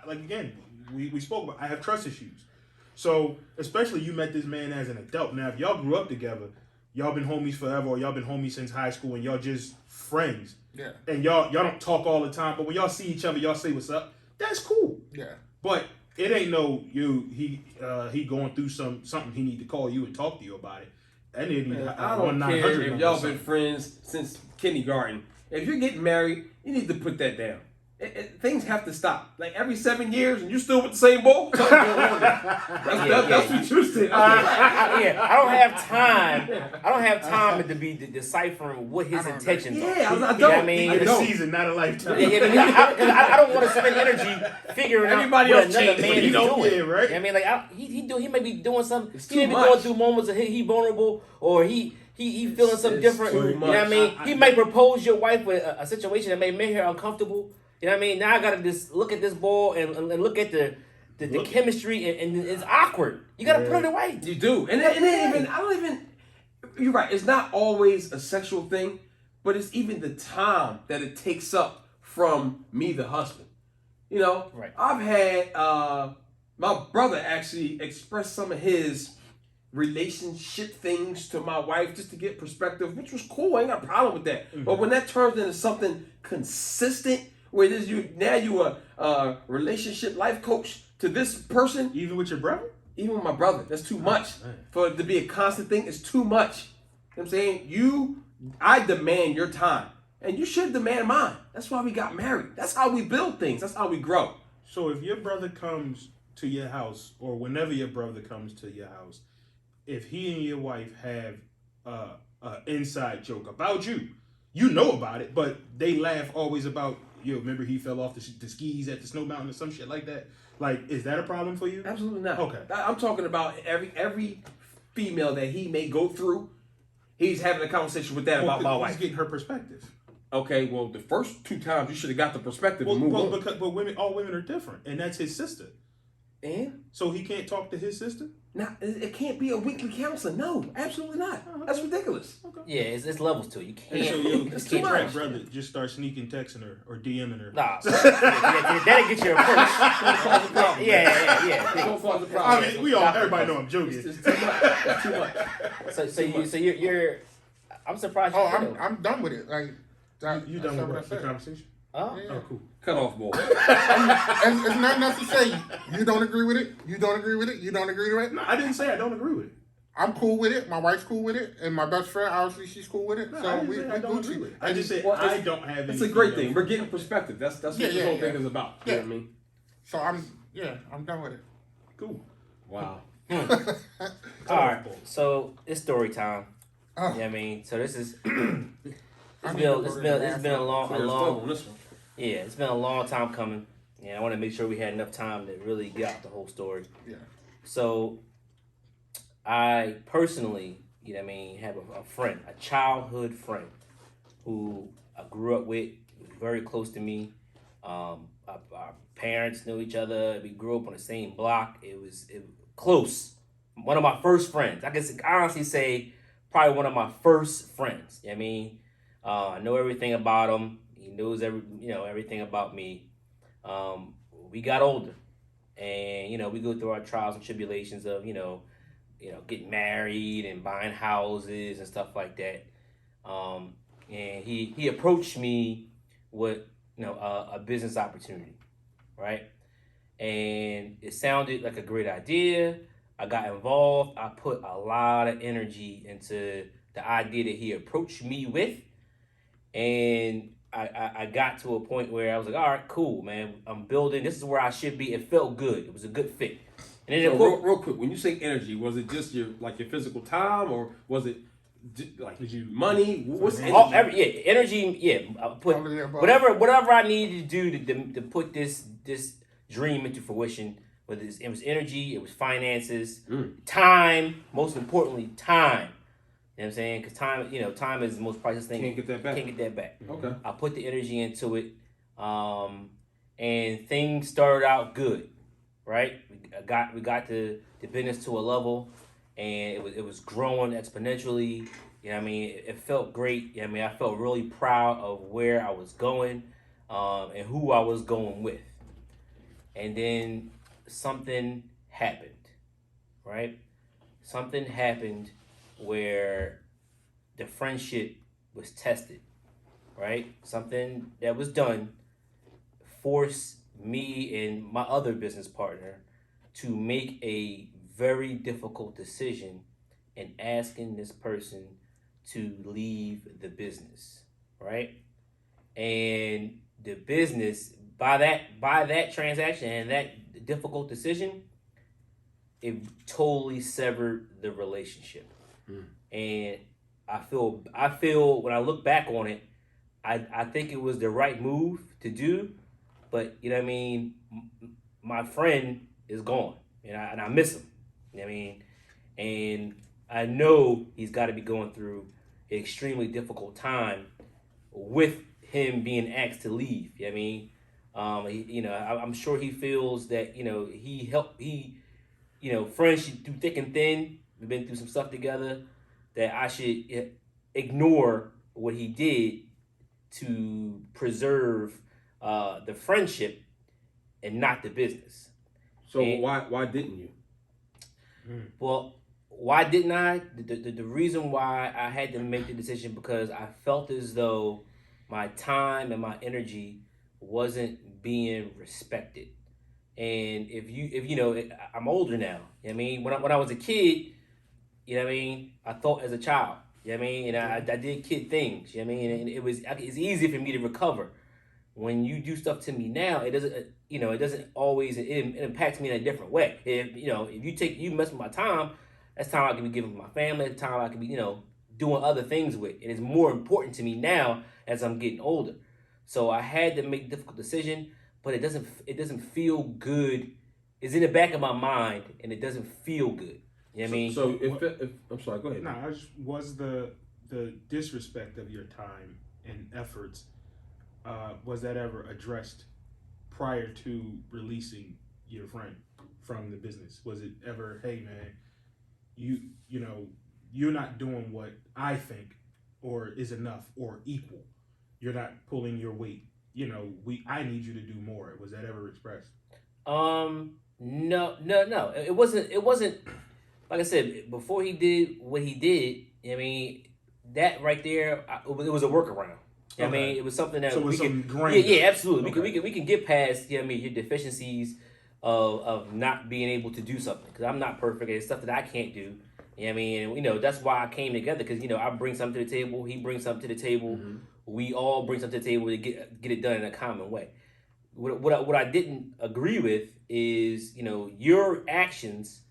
again, we spoke about I have trust issues. So especially you met this man as an adult. Now if y'all grew up together, y'all been homies forever, or y'all been homies since high school, and y'all just friends. Yeah. And y'all don't talk all the time, but when y'all see each other, y'all say what's up. That's cool. Yeah. But it ain't no he going through something he need to call you and talk to you about it. That nigga I don't care if y'all been friends since kindergarten. If you're getting married, you need to put that down. Things have to stop. Like every 7 years, and you still with the same ball. Something going on there. That's what you said. I don't have time. I don't have time to be deciphering what his intentions are. Yeah, I You know don't. what I mean? In a don't. season, not a lifetime. I don't want to spend energy figuring Everybody out what else another changes, man but is he don't. doing. Yeah, right. You know what I mean, like he may be doing something. It's He may too be much. going through moments of he vulnerable, or he feeling something It's different. too You know what I much. mean? He may propose your wife with a situation that may make her uncomfortable. You know what I mean? Now I gotta just look at this ball and look at the chemistry, and it's awkward. You gotta put it away. You do, and I don't even. You're right. It's not always a sexual thing, but it's even the time that it takes up from me, the husband. Right. I've had my brother actually express some of his relationship things to my wife just to get perspective, which was cool. I ain't got a problem with that. Mm-hmm. But when that turns into something consistent, where it is you a relationship life coach to this person, Even with your brother? even with my brother, that's too much. man. For it to be a constant thing, it's too much. You know what I'm saying? I demand your time, and you should demand mine. That's why we got married. That's how we build things. That's how we grow. So if your brother comes to your house, or whenever your brother comes to your house, if he and your wife have an inside joke about you, you know about it, but they laugh always about, remember he fell off the skis at the snow mountain or some shit like that. Like, is that a problem for you? Absolutely not. Okay. I'm talking about every female that he may go through. He's having a conversation with that about my He's wife. getting her perspective. Okay, well, the first 2 times you should have got the perspective Well, and move on. but all women are different, and that's his sister. And So he can't talk to his sister. now it can't be a weekly counselor. No, absolutely not. That's ridiculous. Yeah, it's levels to it. You And so can't. it's You too can't much. trust. brother just start sneaking texting her or DMing her. Nah, that'll get you a first. Yeah. Don't cause a I problem. mean, everybody know I'm joking. It's too much. It's too much. So you're. I'm surprised. Oh, you feel it. I'm done with it. Like You that's done not with what I the said. conversation? Oh. Yeah. Oh, cool. Cut off ball. And it's not enough to say you don't agree with it. You don't agree with it. You don't agree with it. No, I didn't say I don't agree with it. I'm cool with it. My wife's cool with it, and my best friend, obviously, she's cool with it. No, I So didn't we say I don't Gucci. agree with it. I just said Well, I don't have. It's any a great female thing. We're getting perspective. That's what Yeah, this yeah, whole yeah. thing is about. You know Yeah. what I mean? So I'm done with it. Cool. Wow. All right. So it's story time. Oh. You know what I mean? So this is. I It's need to go been to the it's been a bathroom. long Clear the throat on this one. yeah, it's been a long time coming. and I want to make sure we had enough time to really get out the whole story. Yeah. So I personally, you know what I mean, have a friend, a childhood friend, who I grew up with, was very close to me. Our parents knew each other. We grew up on the same block. It was close. One of my first friends. I guess I honestly say probably one of my first friends. You know what I mean, I know everything about him. He knows everything about me. We got older, and we go through our trials and tribulations of getting married and buying houses and stuff like that. And he approached me with a business opportunity, right? And it sounded like a great idea. I got involved. I put a lot of energy into the idea that he approached me with, and I got to a point where I was like, all right, cool, man. I'm building. This is where I should be. It felt good. It was a good fit. And then So real quick, when you say energy, was it just your physical time, or was it like Did you money? What's energy? Energy. Yeah, I put All of the above. whatever I needed to do to put this dream into fruition. Whether it was energy, it was finances, time. Most importantly, time. You know what I'm saying? Because time is the most priceless thing. Can't get that back. Can't get that back. Okay. I put the energy into it, and things started out good, right? We got the business to a level, and it was growing exponentially. You know what I mean? It felt great. You know what I mean? I felt really proud of where I was going, and who I was going with. And then something happened, right? Something happened where the friendship was tested, right? Something that was done forced me and my other business partner to make a very difficult decision in asking this person to leave the business, right? And the business, by that transaction and that difficult decision, it totally severed the relationship. And I feel when I look back on it, I think it was the right move to do, but you know what I mean, my friend is gone, and I miss him. You know what I mean, and I know he's got to be going through an extremely difficult time with him being asked to leave. You know what I mean, I'm sure he feels that friends through thick and thin. We've been through some stuff together. That I should ignore what he did to preserve the friendship and not the business. So why didn't you? Well, why didn't I? The reason why I had to make the decision because I felt as though my time and my energy wasn't being respected. And I'm older now. You know what I mean, when I was a kid, you know what I mean, I thought as a child. You know what I mean, and I did kid things. You know what I mean, and it's easy for me to recover. When you do stuff to me now, it doesn't always. It impacts me in a different way. If you mess with my time, that's time I can be giving to my family. That's time I can be doing other things with. And it's more important to me now as I'm getting older. So I had to make a difficult decision, but it doesn't feel good. It's in the back of my mind, and it doesn't feel good. You know what I mean? So if I'm sorry, go ahead. No, was the disrespect of your time and efforts, was that ever addressed prior to releasing your friend from the business? Was it ever, hey man, you're not doing what I think or is enough or equal. You're not pulling your weight. I need you to do more. Was that ever expressed? No. It wasn't. Like I said, before he did what he did, I mean, that right there, it was a workaround. I mean, it was something that we can. Yeah, absolutely. Okay. We can get past. Your deficiencies of not being able to do something because I'm not perfect. It's stuff that I can't do. You know what I mean? And, that's why I came together because I bring something to the table. He brings something to the table. Mm-hmm. We all bring something to the table to get it done in a common way. What I didn't agree with is your actions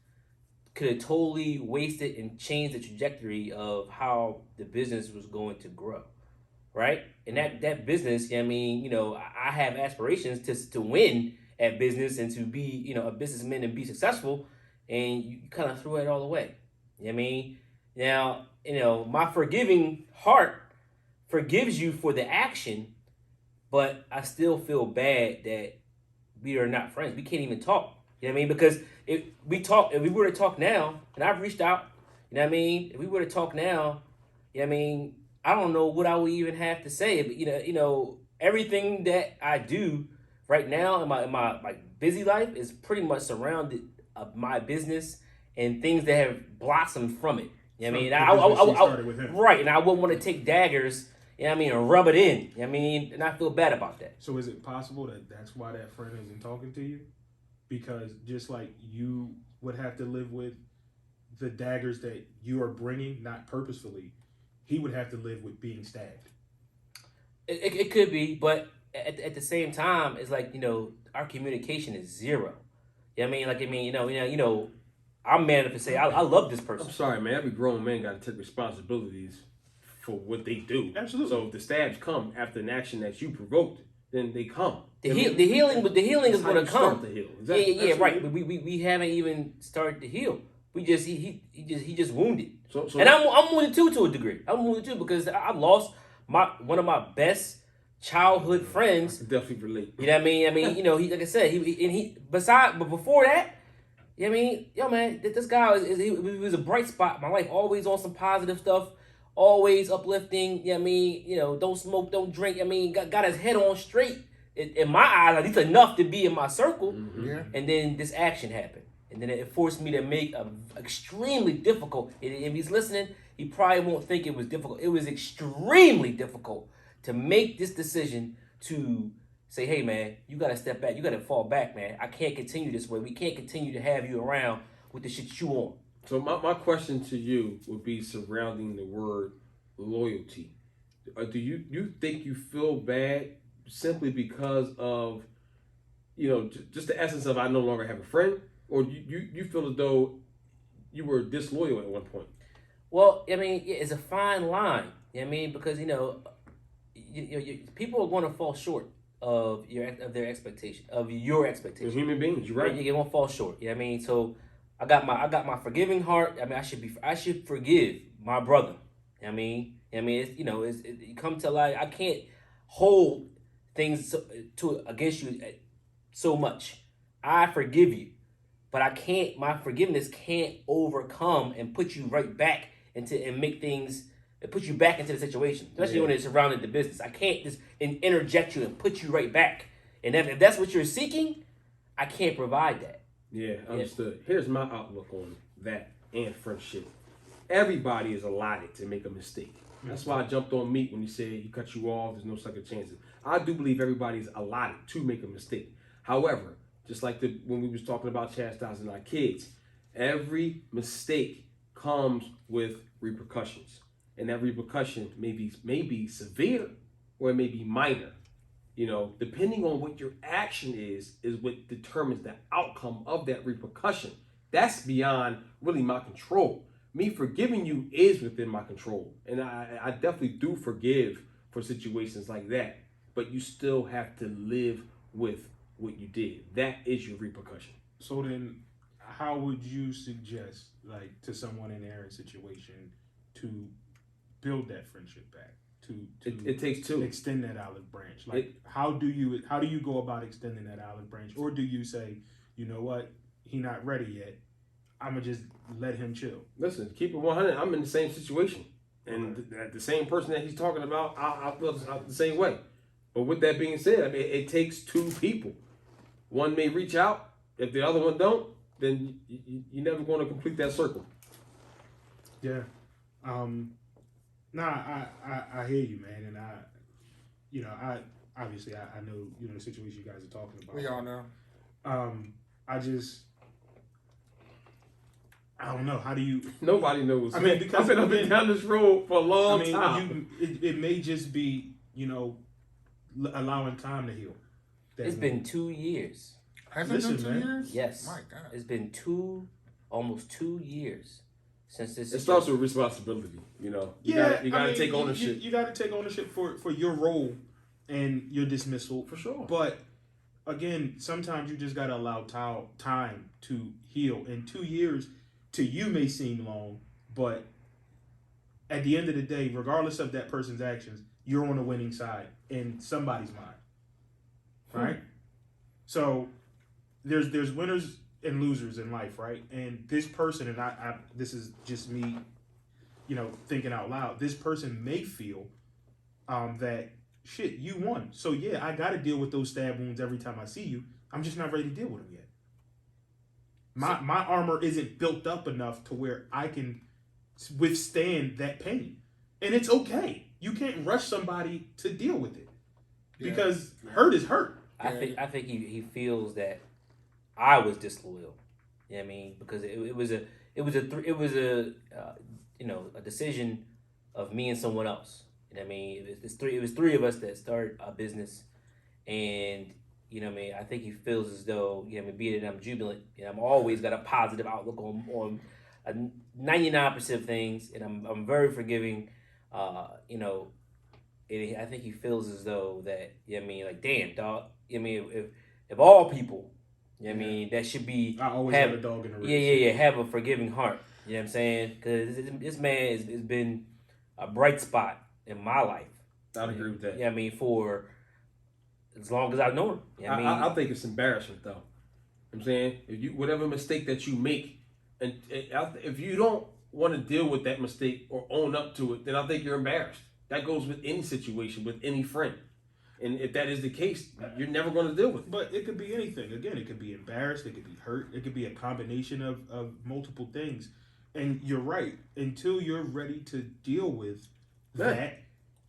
could have totally wasted and changed the trajectory of how the business was going to grow, right? And that business, I have aspirations to win at business and to be, a businessman and be successful, and you kind of threw it all away. You know what I mean? Now, my forgiving heart forgives you for the action, but I still feel bad that we are not friends. We can't even talk. You know what I mean? Because if we were to talk now, and I've reached out, you know what I mean? If we were to talk now, you know what I mean? I don't know what I would even have to say. But everything that I do right now in my like busy life is pretty much surrounded of my business and things that have blossomed from it. You know what I mean? Business started with him. Right, and I wouldn't want to take daggers, you know what I mean, and rub it in. You know what I mean? And I feel bad about that. So is it possible that that's why that friend isn't talking to you? Because just like you would have to live with the daggers that you are bringing, not purposefully, he would have to live with being stabbed. It could be, but at the same time, it's like, our communication is zero. You know what I mean? I'm man enough to say I love this person. I'm sorry, man. Every grown man got to take responsibilities for what they do. Absolutely. So if the stabs come after an action that you provoked, then they come. The healing is going to come. Start to heal. Exactly. Yeah, right. But we haven't even started to heal. We just he just wounded. So and I'm wounded too, to a degree. I'm wounded too because I've lost one of my best childhood friends. I definitely relate. You know what I mean? He like I said, but before that, you know what I mean? Yo, man, this guy he was a bright spot in my life. Always on some positive stuff. Always uplifting. You know what I mean? Don't smoke, don't drink. I mean, got his head on straight. In my eyes, at least enough to be in my circle. Mm-hmm. Yeah. And then this action happened. And then it forced me to make a extremely difficult. If he's listening, he probably won't think it was difficult. It was extremely difficult to make this decision to say, hey, man, you got to step back. You got to fall back, man. I can't continue this way. We can't continue to have you around with the shit you on. So my question to you would be surrounding the word loyalty. Do you think you feel bad simply because of, just the essence of I no longer have a friend? Or you feel as though you were disloyal at one point? Well, I mean, it's a fine line. You know what I mean? Because, people are going to fall short of their expectation, of your expectation. They're human beings, you're right. You're going to fall short. You know what I mean? So I got my forgiving heart. I mean, I should forgive my brother. You know what I mean? It come to life. I can't hold things against you so much. I forgive you. But I can't. My forgiveness can't overcome and put you right back and make things. It puts you back into the situation, especially when it's surrounding the business. I can't just interject you and put you right back. And if that's what you're seeking, I can't provide that. Yeah, understood. Here's my outlook on that and friendship. Everybody is allotted to make a mistake. That's why I jumped on Meat when he said he cut you off. There's no second chances. I do believe everybody's allotted to make a mistake. However, just like when we was talking about chastising our kids, every mistake comes with repercussions. And that repercussion may be severe or it may be minor. Depending on what your action is what determines the outcome of that repercussion. That's beyond really my control. Me forgiving you is within my control. And I definitely do forgive for situations like that. But you still have to live with what you did. That is your repercussion. So then, how would you suggest, like, to someone in their situation to build that friendship back? It takes two. Extend that olive branch. Like, how do you go about extending that olive branch? Or do you say, you know what, he not ready yet, I'm gonna just let him chill? Listen, keep it 100. I'm in the same situation, and the same person that he's talking about, I feel the same way. But with that being said, I mean, it takes two people. One may reach out. If the other one don't, then you're never going to complete that circle. Yeah. I hear you, man, and I obviously I know the situation you guys are talking about. We all know. I don't know. How do you? Nobody knows. I mean, because I've been up and down this road for a long time. It may just be allowing time to heal. It's been 2 years. Has it been 2 years? Yes. My God. It's been almost 2 years since this. It starts with responsibility. You gotta take ownership. You got to take ownership for your role and your dismissal. For sure. But again, sometimes you just gotta allow time to heal. And 2 years to you may seem long, but at the end of the day, regardless of that person's actions, you're on the winning side in somebody's mind, right? So there's winners and losers in life, right? And this person, and I this is just me, thinking out loud. This person may feel that shit, you won. So yeah, I got to deal with those stab wounds every time I see you. I'm just not ready to deal with them yet. My armor isn't built up enough to where I can withstand that pain, and it's okay. You can't rush somebody to deal with it because hurt is hurt. I think he feels that I was disloyal. You know what I mean? Because it was a decision of me and someone else. You know what I mean? It was three of us that started a business, and you know what I mean. I think he feels as though being that I'm jubilant, I'm always got a positive outlook on 99% of things, and I'm very forgiving. I think he feels as though that like damn dog. If all people, that should be. I always have a dog in the race. Have a forgiving heart. You know what I'm saying? Because this man has been a bright spot in my life. I'd agree with that. For as long as I've known him. I think it's embarrassment, though. I'm saying, whatever mistake that you make, and if you don't want to deal with that mistake or own up to it, then I think you're embarrassed. That goes with any situation, with any friend. And if that is the case, you're never going to deal with it. But it could be anything. Again, it could be embarrassed. It could be hurt. It could be a combination of multiple things. And you're right. Until you're ready to deal with that,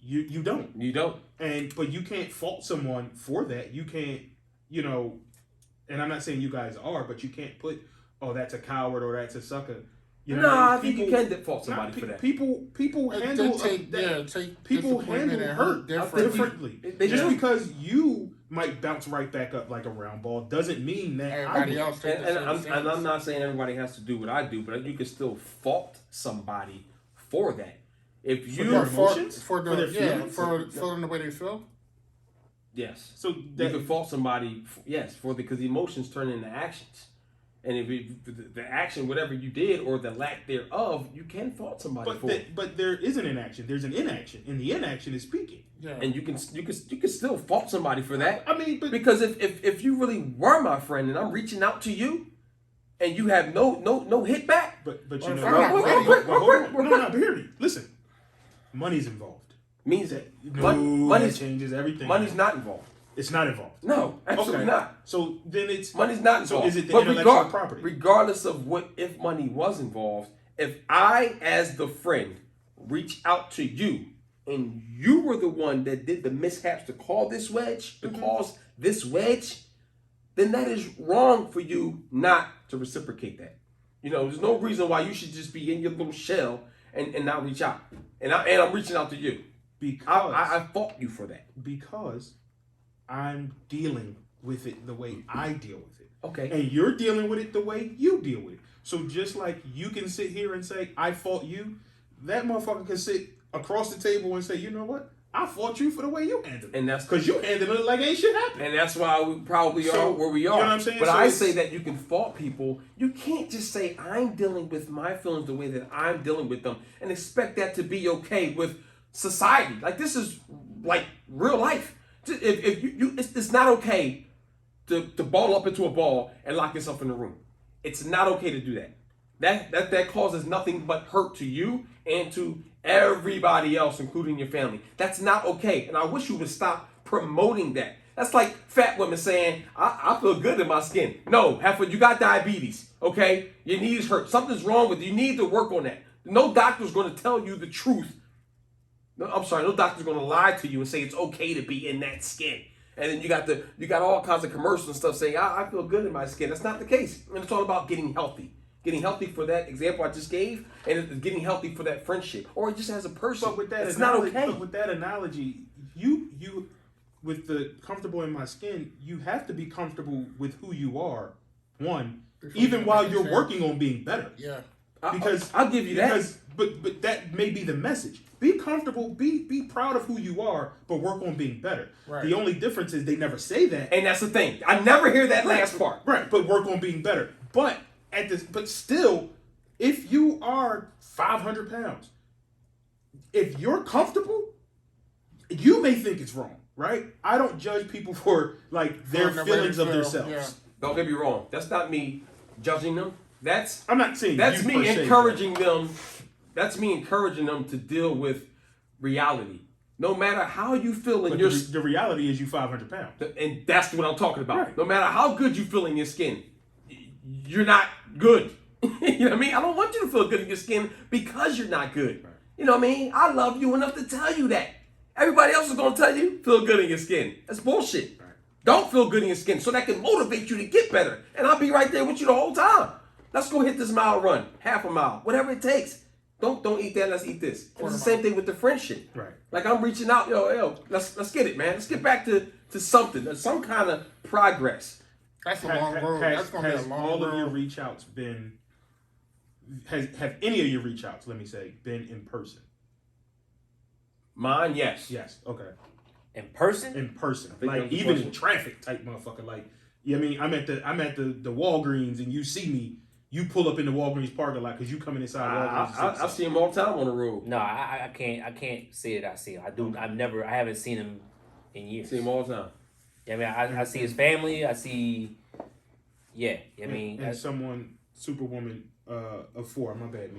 you don't. You don't. But you can't fault someone for that. You can't, and I'm not saying you guys are, but you can't put, oh, that's a coward or that's a sucker. I think you can fault somebody for that. People handle people handle hurt differently. Because you might bounce right back up like a round ball doesn't mean that everybody else. And I'm not saying everybody has to do what I do, but you can still fault somebody for that. If you for their the way they feel. Yes. So you can fault somebody, because the emotions turn into actions. And if the action, whatever you did or the lack thereof, you can fault somebody for it. But there isn't an action. There's an inaction, and the inaction is speaking. Yeah. And you can still fault somebody for that. I mean, because if you really were my friend and I'm reaching out to you, and you have no hit back, but but hear me. Listen, money's involved. Means that money changes everything. Money's not involved. It's not involved. No, absolutely not. So then money's not involved. So is it the intellectual property? Regardless of if money was involved, if I, as the friend, reach out to you and you were the one that did the mishaps to cause this wedge, then that is wrong for you not to reciprocate that. There's no reason why you should just be in your little shell and not reach out. And I'm reaching out to you. Because I fought you for that. Because I'm dealing with it the way I deal with it. Okay. And you're dealing with it the way you deal with it. So just like you can sit here and say, I fought you, that motherfucker can sit across the table and say, you know what? I fought you for the way you handled it. And that's because you handled it like ain't shit happened. And that's why we probably are where we are. You know what I'm saying? But I say that you can fault people. You can't just say, I'm dealing with my feelings the way that I'm dealing with them and expect that to be okay with society. Like, this is like real life. If it's not okay to ball up into a ball and lock yourself in the room. It's not okay to do that. That causes nothing but hurt to you and to everybody else, including your family. That's not okay. And I wish you would stop promoting that. That's like fat women saying, I feel good in my skin. No, Heifer, you got diabetes, okay? Your knees hurt. Something's wrong with you. You need to work on that. No doctor's going to tell you the truth. No doctor's going to lie to you and say it's okay to be in that skin. And then you got all kinds of commercials and stuff saying, I feel good in my skin. That's not the case. And it's all about getting healthy. Getting healthy for that example I just gave, and getting healthy for that friendship, or just as a person. But with that, it's not okay. But with that analogy, you with the comfortable in my skin, you have to be comfortable with who you are. One, even while you're working on being better. Yeah. Because I'll give you that. But that may be the message. Be comfortable, be proud of who you are, but work on being better. Right. The only difference is they never say that. And that's the thing. I never hear that last part. Right, but work on being better. But still, if you are 500 pounds, if you're comfortable, you may think it's wrong, right? I don't judge people for like their feelings of themselves. Yeah. Don't get me wrong. That's not me judging them. I'm not saying That's you me per se, encouraging them. That's me encouraging them to deal with reality. No matter how you feel in but your the reality is you 500 pounds. and that's what I'm talking about. Right. No matter how good you feel in your skin, you're not good. You know what I mean? I don't want you to feel good in your skin because you're not good. Right. You know what I mean? I love you enough to tell you that. Everybody else is gonna tell you feel good in your skin. That's bullshit. Right. Don't feel good in your skin so that can motivate you to get better. And I'll be right there with you the whole time. Let's go hit this mile run, half a mile, whatever it takes. Don't eat that. Let's eat this. It's the same thing with the friendship. Right. Like I'm reaching out, yo, let's get it, man. Let's get back to something, some kind of progress. That's a long road. That's gonna be a Has long all road. of your reach outs been? Have any of your reach outs, let me say, been in person? Mine, yes. Yes. Okay. In person? In person, think that like was the even question. in traffic type motherfucker. Like, yeah, I mean, I'm at the Walgreens and you see me. You pull up in the Walgreens parking lot because you coming inside Walgreens. I see him all the time on the road. No, I can't say that I see him. I haven't seen him in years. See him all the time. I mean, I see his family. I see, yeah. I mean, and someone, Superwoman of 4, my bad,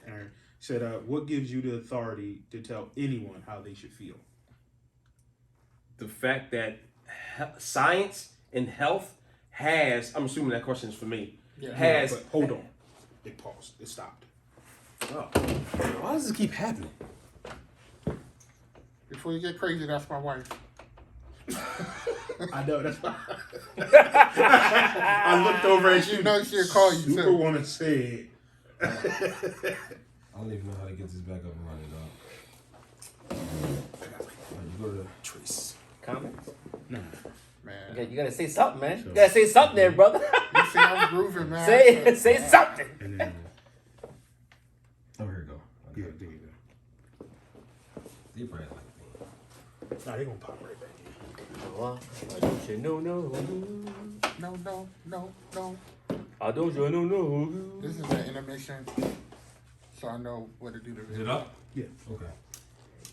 Aaron, said, what gives you the authority to tell anyone how they should feel? The fact that science and health has, I'm assuming that question is for me, has. But hold on. It paused. It stopped. Oh, why does this keep happening? Before you get crazy, that's my wife. I know, that's why. I looked over at you. You know she'll call you too. Superwoman said. I don't even know how to get this back up and running, dog. You go to Trace. comments. Nah. Man. You gotta say something, man. You gotta say something there, brother. You see, I'm grooving, man. say something. And then, Oh, here we go. yeah, there you go. They probably like me. Nah, they gonna pop right back in. Well, I don't you know, no. No. I don't you know. This is an intermission, so I know what to do to Is it up? Yeah. Okay.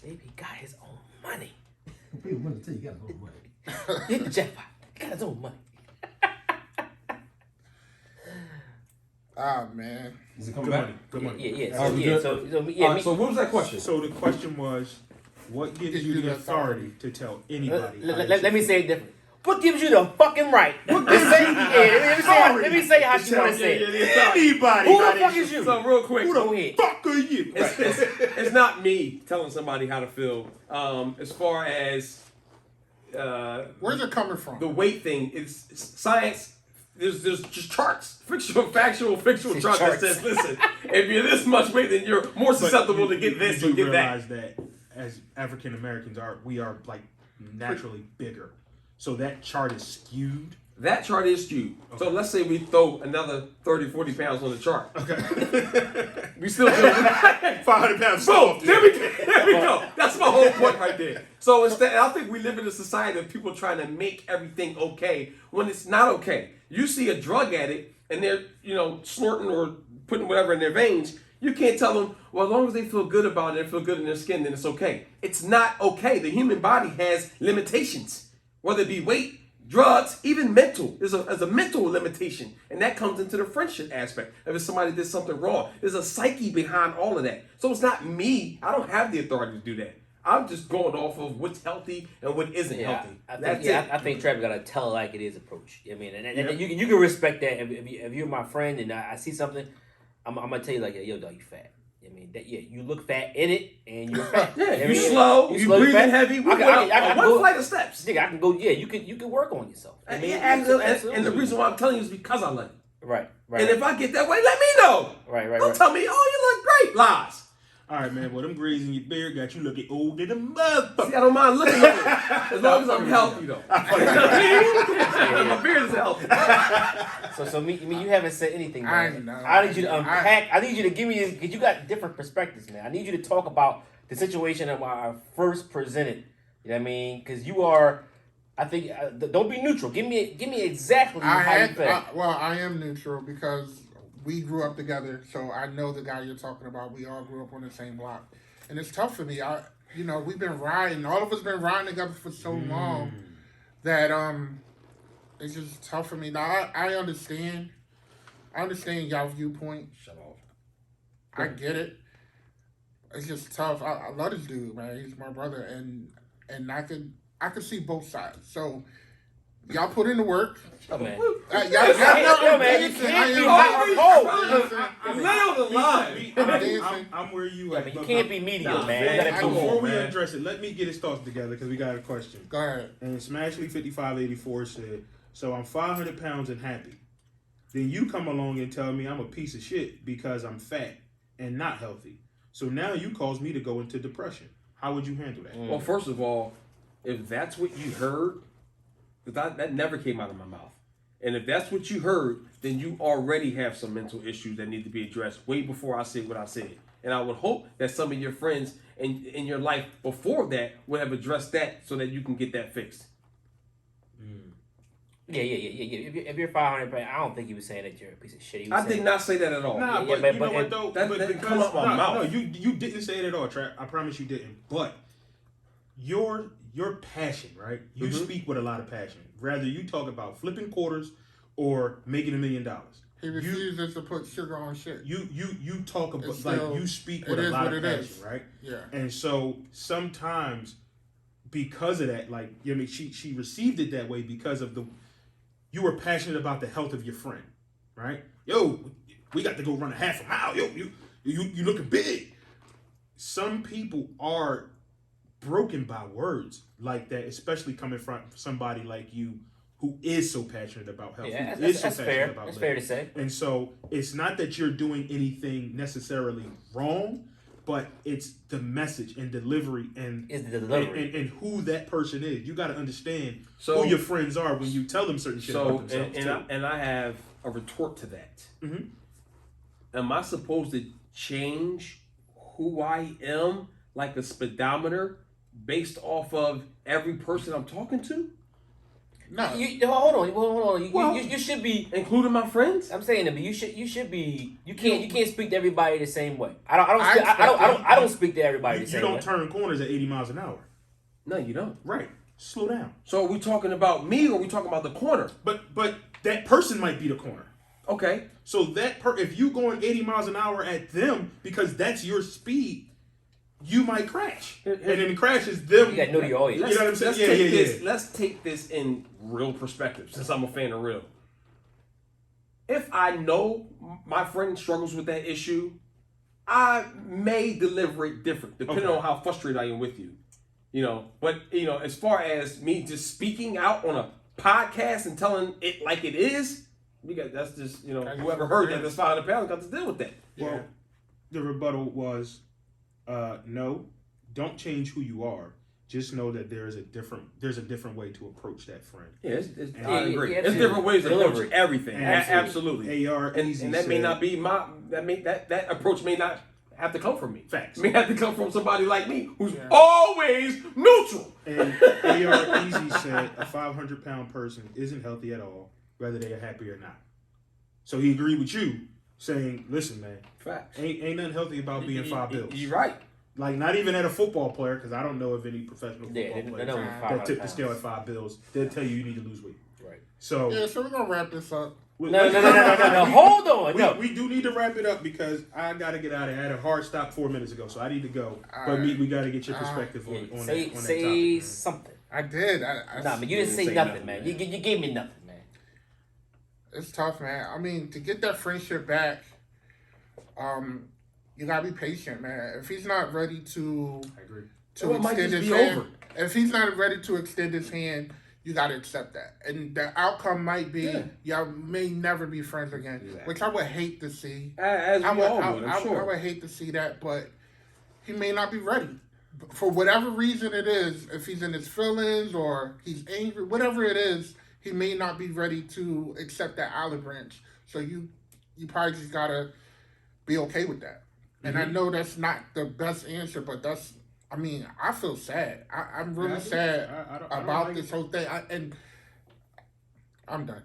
Baby got his own money. People want to tell you got a little money. Hit the jackpot. He got his own money. Ah, man. Is it coming Good back? money. Good money. Yeah. Are we good? So What was that question? So the question was, what gives you the authority to tell anybody? how they let should me feel? say it different. What gives you the fucking right? Let me say how she want to say it. Anybody. Who the how they fuck should is you? So real quick, Who Go the ahead. fuck are you? it's not me telling somebody how to feel. As far as Where's it coming from? the weight thing, it's science. There's just charts, fictional charts that says, listen, if you're this much weight, then you're more susceptible to get this You or do get that. realize that as African Americans we are like naturally bigger. So that chart is skewed. That chart is skewed. So let's say we throw another 30, 40 pounds on the chart. Okay. We still do 500 pounds. Boom! soft. There we go. That's my whole point right there. So instead, I think we live in a society of people trying to make everything okay when it's not okay. You see a drug addict and they're, snorting or putting whatever in their veins. You can't tell them, well, as long as they feel good about it and feel good in their skin, then it's okay. It's not okay. The human body has limitations, whether it be weight, drugs, even mental. There's a mental limitation, and that comes into the friendship aspect. If somebody did something wrong, there's a psyche behind all of that. So it's not me. I don't have the authority to do that. I'm just going off of what's healthy and what isn't healthy. I think Trevor got a tell it like it is approach. I mean, and you can respect that. If you're my friend and I see something, I'm gonna tell you like, yo, dog, you fat. I mean, you look fat in it, and you're fat. Yeah, you slow, you breathing fat. heavy. We I went can up go- one flight of steps. Nigga, I can go. Yeah, you could work on yourself. I mean, Absolutely. And the reason why I'm telling you is because I love you. right. And if I get that way, let me know. Right. Don't tell me, oh, you look great. Lies. All right, man. Well, them grays in your beard got you looking old in the motherfucker. See, I don't mind looking at it as long as I'm healthy, though. My beard is healthy. So you haven't said anything, I man. know. I need you to unpack. I need you to give me this, because you got different perspectives, man. I need you to talk about the situation that I first presented. You know what I mean? Because you are, I think, don't be neutral. Give me exactly how you feel. I am neutral because we grew up together, so I know the guy you're talking about. We all grew up on the same block, and it's tough for me. We've been riding. All of us been riding together for so long that it's just tough for me. Now I understand. I understand y'all viewpoint. Shut off. I get it. It's just tough. I love this dude, man. He's my brother, and I could see both sides. So y'all put in the work. Oh, man. Y'all, Man, you can't be hot or cold. Lay on the line. I'm where you Yeah, at. but you but can't be medium, Nah, man. man. You gotta Come be on, Before we man. address it, let me get his thoughts together because we got a question. Go ahead. And Smashley5584 said, so I'm 500 pounds and happy. Then you come along and tell me I'm a piece of shit because I'm fat and not healthy. So now you cause me to go into depression. How would you handle that? Well, first of all, if that's what you heard, because that never came out of my mouth. And if that's what you heard, then you already have some mental issues that need to be addressed way before I said what I said. And I would hope that some of your friends in your life before that would have addressed that so that you can get that fixed. Yeah. If you're 500 pounds, I don't think he was saying that you're a piece of shit. He was I saying, did not say that at all. Nah, Yeah, but but- you know but what though? that But didn't because- come out my mouth. No, you didn't say it at all, Trap. I promise you didn't. But your passion, right? You speak with a lot of passion. Rather you talk about flipping quarters or making $1 million. He refuses to put sugar on shit. You talk about It's still- you speak it with a is lot what of it passion, is. right? Yeah. And so sometimes because of that, she received it that way because of you were passionate about the health of your friend, right? Yo, we got to go run a half a mile. Yo, you looking big. Some people are broken by words like that, especially coming from somebody like you who is so passionate about health. Yeah, who is so that's passionate fair. about That's living. fair to say. And so it's not that you're doing anything necessarily wrong, but it's the message and delivery and Is the delivery. and who that person is. You got to understand So- who your friends are when you tell them certain shit So, about themselves too. and I have a retort to that. Mhm. Am I supposed to change who I am like a speedometer based off of every person I'm talking to, No. Hold on. Well- You should be. including my friends? I'm saying it, but you should be. You can't speak to everybody the same way. I don't speak to everybody the You same don't way. turn corners at 80 miles an hour. No, you don't. Right. Slow down. So are we talking about me or are we talking about the corner? But that person might be the corner. Okay. So if you going 80 miles an hour at them because that's your speed, you might crash. And then the crash is them. You got to know your audience. You know what I'm saying? Let's let's take this in real perspective, since I'm a fan of real. If I know my friend struggles with that issue, I may deliver it different, depending Okay. on how frustrated I am with you. But as far as me just speaking out on a podcast and telling it like it is, that's just whoever heard that that's 500 pounds got to deal with that. Well, the rebuttal was, no, don't change who you are. Just know that there's a different way to approach that friend. Yeah, Yeah, I agree. yeah, There's different ways to delivery. approach everything. Absolutely. Absolutely. AR And Easy that may said- not be that approach may not have to come from me. Facts. It may have to come from somebody like me who's always neutral. And AR Easy said a 500-pound person isn't healthy at all, whether they are happy or not. So he agreed with you, saying, "Listen, man, Facts. ain't nothing healthy about being 5 bills. You're right. Like not even at a football player, because I don't know of any professional football Yeah, they players know that tip the scale at 5 bills. They'll tell you need to lose weight. Right. So Yeah, so we're gonna wrap this up. No. Hold on. No. We do need to wrap it up because I got to get out of here. I had a hard stop 4 minutes ago, so I need to go. But we got to get your perspective on that Say topic. something. I did. Nah, man, you didn't say nothing, man. You gave me nothing, man. It's tough, man. I mean, to get that friendship back, you gotta be patient, man. If he's not ready to I agree. Well, it might extend just his be hand, over. if he's not ready to extend his hand, you gotta accept that. And the outcome might be y'all may never be friends again, Exactly. which I would hate to see. As we all would, I'm I sure. would hate to see that, but he may not be ready. For whatever reason it is, if he's in his feelings or he's angry, whatever it is, he may not be ready to accept that olive branch. So you probably just gotta be okay with that. And I know that's not the best answer, but that's, I mean, I feel sad. I'm really sad I don't about like this whole thing. And I'm done.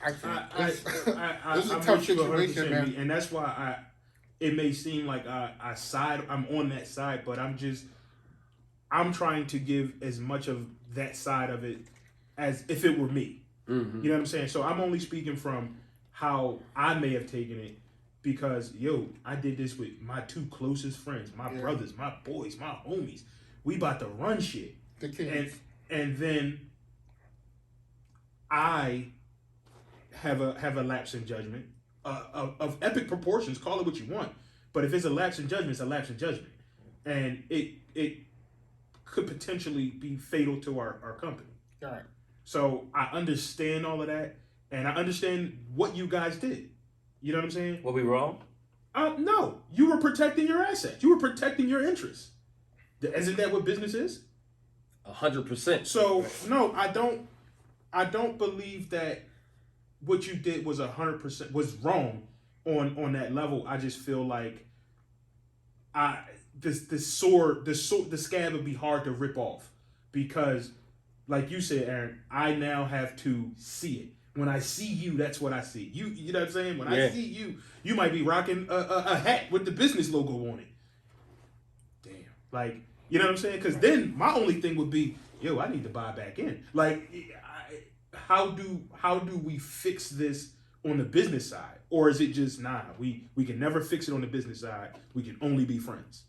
I can't. This is a I'm tough with you 100%, situation, man. and that's why it may seem like I'm on that side, but I'm trying to give as much of that side of it as if it were me. Mm-hmm. You know what I'm saying? So I'm only speaking from how I may have taken it because, I did this with my two closest friends, my brothers, my boys, my homies. We about to run shit. The kids. And then I have a lapse in judgment of epic proportions. Call it what you want, but if it's a lapse in judgment, it's a lapse in judgment, and it could potentially be fatal to our company. All right. So I understand all of that, and I understand what you guys did. You know what I'm saying? Were we wrong? No, you were protecting your assets. You were protecting your interests. Isn't that what business is? 100%. So no, I don't believe that what you did was 100% was wrong on that level. I just feel like the scab would be hard to rip off because, like you said, Aaron, I now have to see it. When I see you, that's what I see. You know what I'm saying? When I see you, you might be rocking a hat with the business logo on it. Damn, like, you know what I'm saying? Because then my only thing would be, I need to buy back in. Like, how do we fix this on the business side, or is it just we can never fix it on the business side? We can only be friends.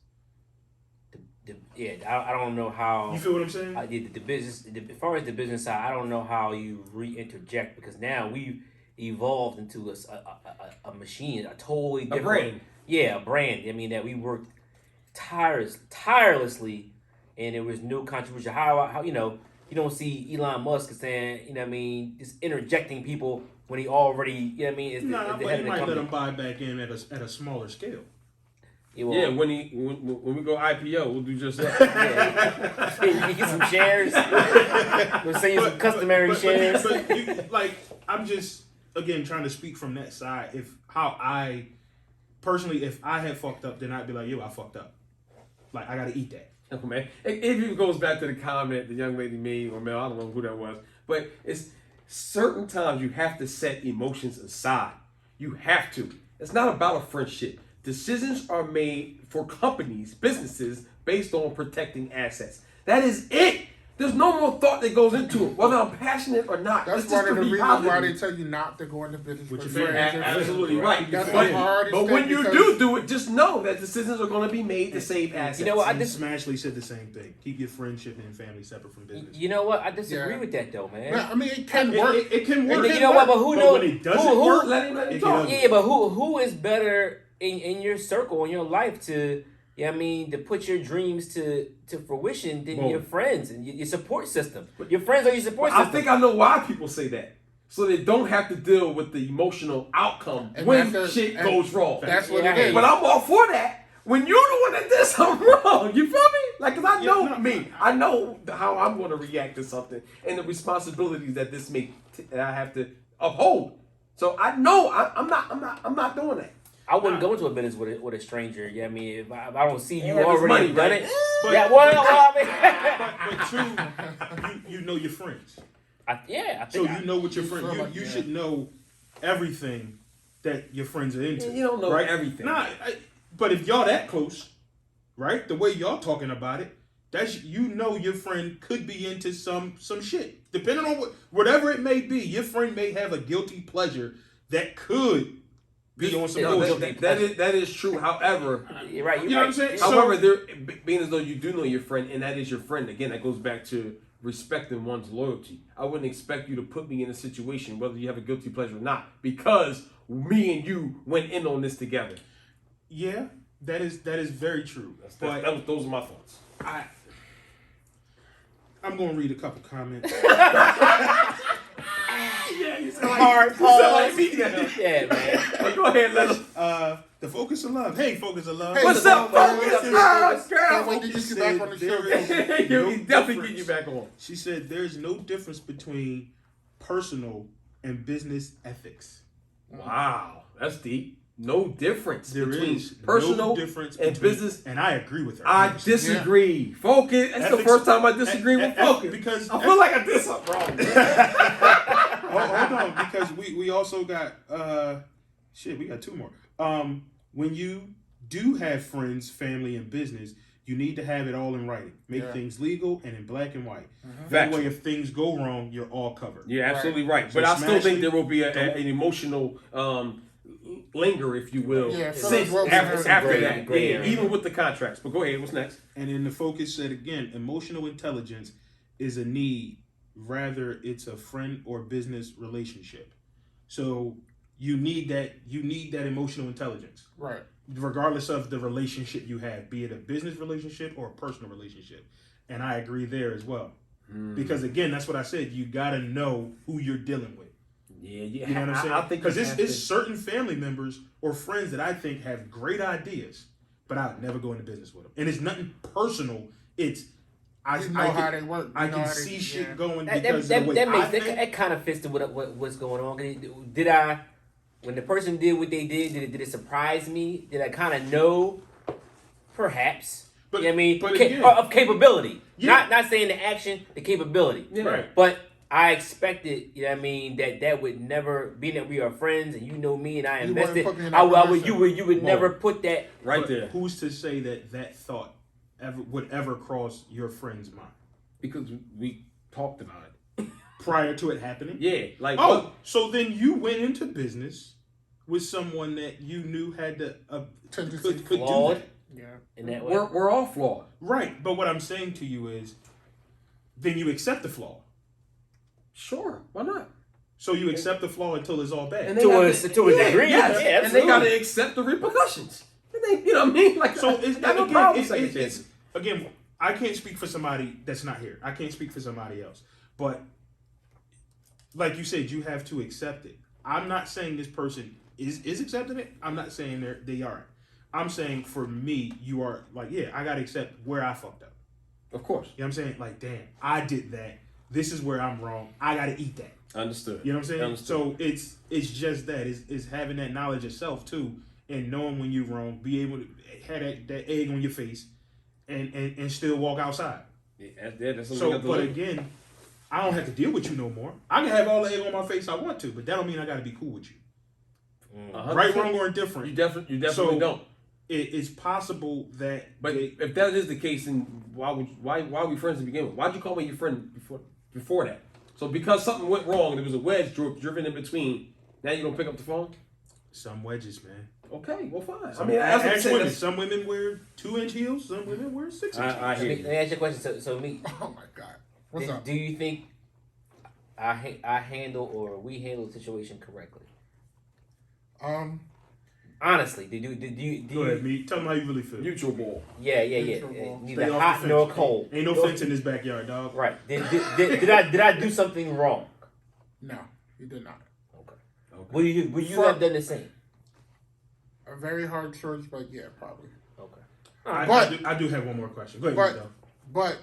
I don't know how. You feel what I'm saying? The business, as far as the business side, I don't know how you re-interject because now we've evolved into a machine, a totally different brand. Yeah, a brand. I mean that we worked tirelessly, and there was no contribution. How you don't see Elon Musk saying just interjecting people when he already is the But head you of the might let company. him buy back in at a smaller scale. Yeah, when we go IPO, we'll do just that. Yeah. You get some shares. We'll send you some customary shares. But I'm just again trying to speak from that side. If I had fucked up, then I'd be like, I fucked up. Like I gotta eat that. Oh, man, it even goes back to the comment the young lady made, or Mel, I don't know who that was, but it's certain times you have to set emotions aside. You have to. It's not about a friendship. Decisions are made for companies, businesses, based on protecting assets. That is it. There's no more thought that goes into it, whether I'm passionate or not. That's It's one just of the the reasons why reality. they tell you not to go into business With with your friends. friends. Absolutely right. That's But, the hardest but thing when you because- do it, just know that decisions are going to be made to save assets. You know what? And Smashley said the same thing. Keep your friendship and family separate from business. You know what? I disagree Yeah. with that though, man. I mean, it can work. It can work. You know what? But who knows? when it doesn't work, Let him it talk. can- Yeah, but who is better in your circle, in your life to put your dreams to fruition than your friends and your support system. Your friends are your support I system. think I know why people say that. So they don't have to deal with the emotional outcome And when that's shit and goes wrong. That's what Yeah, it is. But I'm all for that. When you're the one that did something wrong, you feel me? Like, cause I know me. I know how I'm going to react to something and the responsibilities that this that I have to uphold. So I know I'm not doing that. I wouldn't go into a business with a stranger. Yeah, I mean, if I don't see you Yeah, if it's already money, done right? it. But- Yeah, But two, you know your friends. I think So you know what your friend. feel like- You should know everything that your friends are into. You don't know right? everything. But if y'all that close, right? The way y'all talking about it, that's your friend could be into some shit. Depending on whatever it may be, your friend may have a guilty pleasure that could be on some bullshit. That is true. However, you're right. You're You know right. what I'm saying? however, being as though you do know your friend and that is your friend, again, that goes back to respecting one's loyalty. I wouldn't expect you to put me in a situation, whether you have a guilty pleasure or not, because me and you went in on this together. Yeah, that is very true. Those are my thoughts. I'm gonna read a couple comments. Yeah, you sound Hard you sound pause. like me now. Yeah, man. Go ahead, let us. The Focus of Love. Hey, Focus of Love. Hey, What's up, Focus? Focus? Ah, Can't girl. wait to get you back on the show. There is He'll no definitely get difference. you back on. She said there's no difference between personal and business ethics. Wow, that's deep. No difference There between is personal no difference and between, business. and I agree with her. I 100%. disagree. Focus. That's the Ethics- first time I disagree with Focus. because I feel like I did something wrong. hold on, because we also got we got two more. When you do have friends, family, and business, you need to have it all in writing. Make things legal and in black and white. That way, if things go wrong, you're all covered. You're absolutely right. So But I still think Smashley, there will be an emotional linger, if you will, Yeah, since Phillips will after, be after gray- that. gray Yeah, area. even with the contracts. But go ahead. What's next? And then the Focus said again, emotional intelligence is a need, rather it's a friend or business relationship. So you need that emotional intelligence. Right. Regardless of the relationship you have, be it a business relationship or a personal relationship. And I agree there as well. Because again, that's what I said, you gotta know who you're dealing with. Yeah, You know what I'm saying? I think because you it's have to- certain family members or friends that I think have great ideas, but I would never go into business with them. And it's nothing personal. It's You know how they work. You I know can how see they, shit going That because of the way I think. that kind of fits to what's going on. Did I, when the person did what they did it surprise me? Did I kind of know? Perhaps. But- You know what I mean, but again- of capability. Yeah. Not saying the action, the capability. Yeah. Right. But I expected, you know what I mean, that would never, being that we are friends and you know me and I You wouldn't invested, put me in I that would, position. you would never put that. right But there. Who's to say that thought would ever cross your friend's mind Because we talked about it. prior to it happening? Yeah, like Oh, so then you went into business with someone that you knew had the Tendency could do flawed. that. Yeah. In that way. we're all flawed. Right, but what I'm saying to you is, then you accept the flaw. Sure, why not? So you accept the flaw until it's all bad. And they To got a- to a degree, yes. yeah, and they absolutely. got to accept the repercussions. And they, you know what I mean? Like, So it's I got no again, problem with it's, second it's, chances. again, I can't speak for somebody that's not here. I can't speak for somebody else. But like you said, you have to accept it. I'm not saying this person is accepting it. I'm not saying they aren't. I'm saying for me, you are like, yeah, I gotta accept where I fucked up. Of course, You know what I'm saying? Like, damn, I did that. This is where I'm wrong. I gotta eat that. understood. You know what I'm saying? Understood. So it's just that. It's having that knowledge of self too, and knowing when you're wrong, be able to have that egg on your face, and still walk outside. Yeah, that's something So, you have to but live. again, I don't have to deal with you no more. I can have all the egg on my face I want to, but that don't mean I got to be cool with you. 100%. Right, wrong, or indifferent. You definitely So, don't. It's possible that. But if that is the case, then why are we friends to begin with? Why'd you call me your friend before that? So because something went wrong and there was a wedge driven in between, now you don't pick up the phone? Some wedges, man. Okay, well fine. Some, I mean, that's what I'm ask saying. women. That's- Some women wear 2-inch heels. Some women wear 6-inch heels. I hear Let you. me ask you a question. So me, Oh my God. What's up? do you think I handle or we handle the situation correctly? Honestly, did you? Go ahead, me. Tell them how you really feel. Mutual ball. Yeah. Neutral ball. Neither Stay off hot the nor fence. cold. Ain't no fence in this backyard, dog. Right. Did I do something wrong? No, you did not. Okay. Would you For- have done the same? A very hard choice, but yeah, probably. Okay. I do have one more question. Go ahead, But- though. But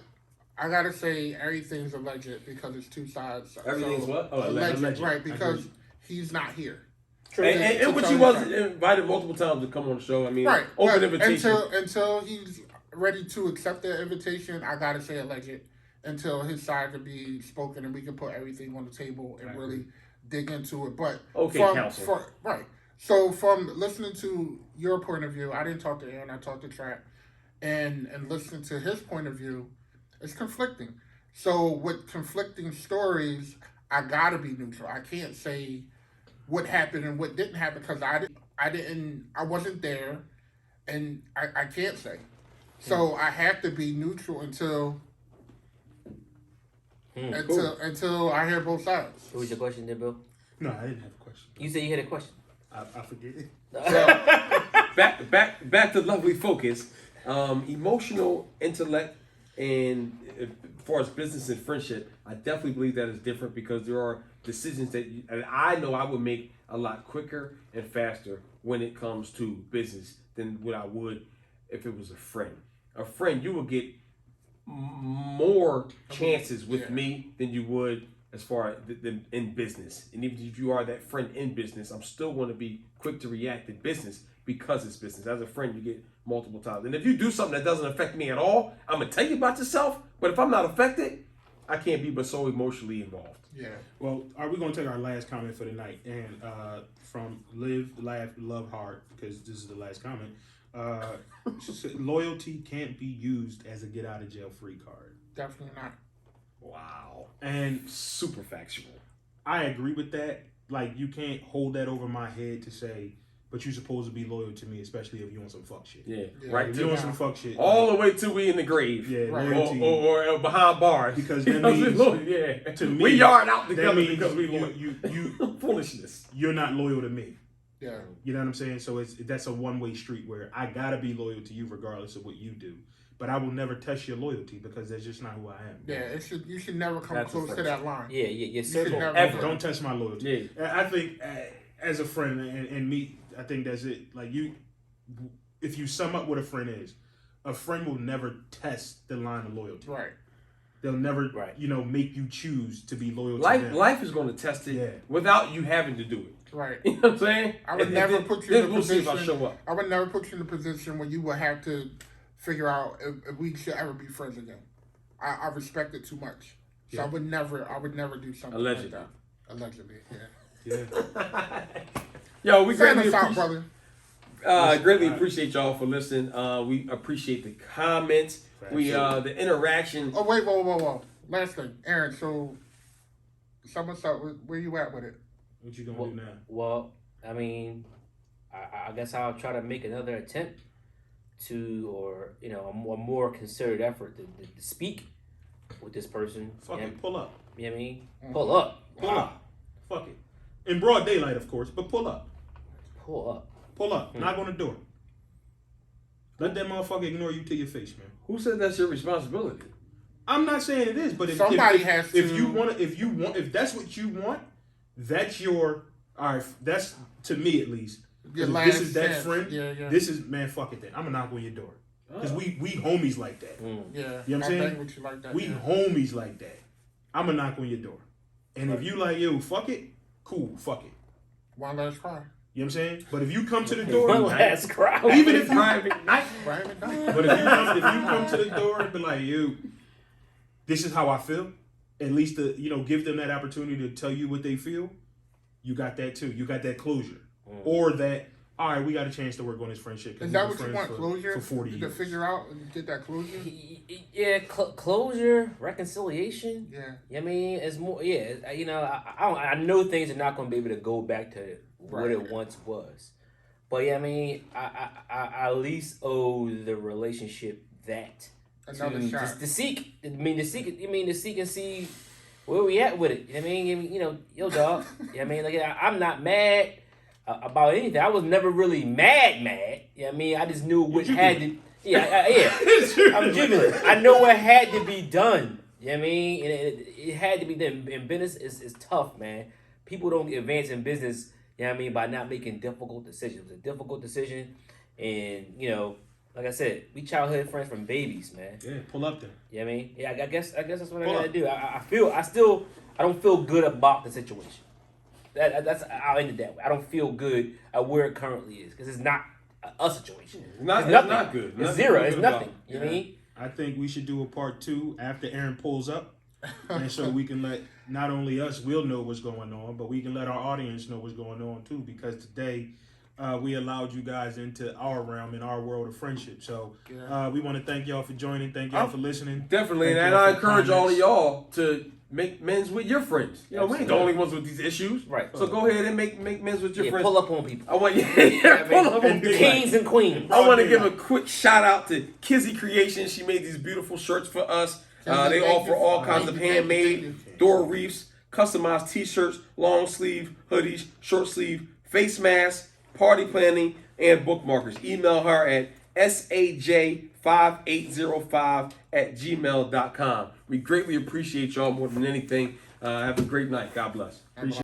I gotta say everything's alleged because it's two sides. Everything's what? Oh, alleged, alleged. right? I Because agree. he's not here. And which he was invited multiple times to come on the show. I mean, Right. open but invitation. until he's ready to accept the invitation, I gotta say alleged until his side can be spoken and we can put everything on the table and really dig into it. But Okay, from, counsel. right. So from listening to your point of view, I didn't talk to Aaron, I talked to Trap, and listening to his point of view, it's conflicting. So with conflicting stories, I gotta be neutral. I can't say what happened and what didn't happen because I wasn't there, and I can't say. So I have to be neutral until I hear both sides. What was your question there, Bill? No, I didn't have a question. You said you had a question. I forget it. back to lovely focus. Emotional intellect and as far as business and friendship, I definitely believe that is different because there are decisions that and I know I would make a lot quicker and faster when it comes to business than what I would if it was a friend. A friend, you will get more chances with me than you would as far as in business. And even if you are that friend in business, I'm still going to be quick to react in business because it's business. As a friend, you get multiple times. And if you do something that doesn't affect me at all, I'm going to tell you about yourself. But if I'm not affected, I can't be but so emotionally involved. Yeah. Well, are we going to take our last comment for the night? And from Live, Laugh, Love Hard, because this is the last comment. She said, loyalty can't be used as a get out of jail free card. Definitely not. Wow. And Super factual. I agree with that. Like, you can't hold that over my head to say, but you're supposed to be loyal to me, especially if you on some fuck shit. Yeah. Yeah. Right. If To you on some fuck shit. all the way till we in the grave. Yeah, Right. loyalty. Or behind bars. Because You that know what I'm means, saying? Yeah. to me, we yard out that together means because we you foolishness. you're not loyal to me. Yeah. You know what I'm saying? So that's a one-way street where I gotta be loyal to you regardless of what you do. But I will never test your loyalty because that's just not who I am. Yeah. You should never come That's a close to friend. that line. your should circle. never- Ever. Don't test my loyalty. Yeah. I think as a friend and me, I think that's it. Like if you sum up what a friend is, a friend will never test the line of loyalty. Right. They'll never, Right. make you choose to be loyal to them. Life is going to test it Yeah. without you having to do it. Right. You know what I'm saying? I would And never then- put you in then a we'll see if I position. show up. I would never put you in a position where you would have to figure out if we should ever be friends again. I respect it too much, so Yeah. I would never do something Allegedly. like that. Allegedly, yeah. Yeah. Yo, we Send greatly us out, appreciate, brother. greatly appreciate y'all for listening. We appreciate the comments. We the interaction. Oh wait, whoa. Last thing, Aaron. So, sum us up. Where you at with it? What you gonna do now? Well, I mean, I guess I'll try to make another attempt to, or a more concerted effort to speak with this person. Fuck Yeah, it, pull up. you know what I mean? Pull up. Pull up. Fuck it. In broad daylight, of course, but pull up. Pull up. Pull up. Knock on the door. Let that motherfucker ignore you to your face, man. Who said that's your responsibility? I'm not saying it is, but if Somebody if, has if to- if that's what you want, that's your all right. That's to me at least. Your If last this is that chance. friend. Yeah. This is man. Fuck it. Then I'm gonna knock on your door because we homies like that. Yeah. You know what I'm I saying? bang with you like that. We yeah. homies like that. I'm gonna knock on your door, and if you like yo, fuck it, cool, fuck it. One last cry. You know what I'm saying? But if you come to the door, One last crowd. even if you Private night. Private night. But if you come to the door and be like, "You, this is how I feel," at least give them that opportunity to tell you what they feel. You got that too. You got that closure, or that all right, we got a chance to work on this friendship. Is We've that been what you friends want? Closure for 40 to years. figure out and get that closure. Yeah, closure, reconciliation. Yeah. You know what I mean, it's more. Yeah, I know things are not going to be able to go back to what Right. it once was, but yeah, I mean, I at least owe the relationship that Another to, shot. to seek. I mean, to seek and see where we at with it. You know what I mean, yo, dog. You know what I mean, like I'm not mad about anything. I was never really mad. You know what I mean, I just knew what had to. Yeah. I'm jubilant. I know what had to be done. You know what I mean? And it had to be done. In business, it's tough, man. People don't advance in business, you know what I mean, by not making difficult decisions. It was a difficult decision. And, like I said, we childhood friends from babies, man. Yeah, pull up there. You know what I mean? Yeah, I guess that's what I Pull gotta up. do. I don't feel good about the situation. I'll end it that way. I don't feel good at where it currently is because it's not a situation. It's not good. It's Nothing zero. good It's about nothing. it. You know what I mean? I think we should do a part 2 after Aaron pulls up, and so we can let not only us we'll know what's going on, but we can let our audience know what's going on too. Because today we allowed you guys into our realm and our world of friendship. So we want to thank y'all for joining. Thank y'all for listening. Definitely, Thank and y'all I for encourage all of comments. y'all to make men's with your friends. We ain't the Absolutely. only ones with these issues. Right. So go ahead and make men's with your Yeah, friends. pull up on people. I want pull up on people. Kings and queens. I want to give a quick shout out to Kizzy Creations. She made these beautiful shirts for us. They Thank offer you. all kinds of Thank you. handmade door reefs, customized t-shirts, long sleeve hoodies, short sleeve face masks, party planning, and bookmarkers. Email her at saj5805@gmail.com. We greatly appreciate y'all more than anything. Have a great night. God bless. Appreciate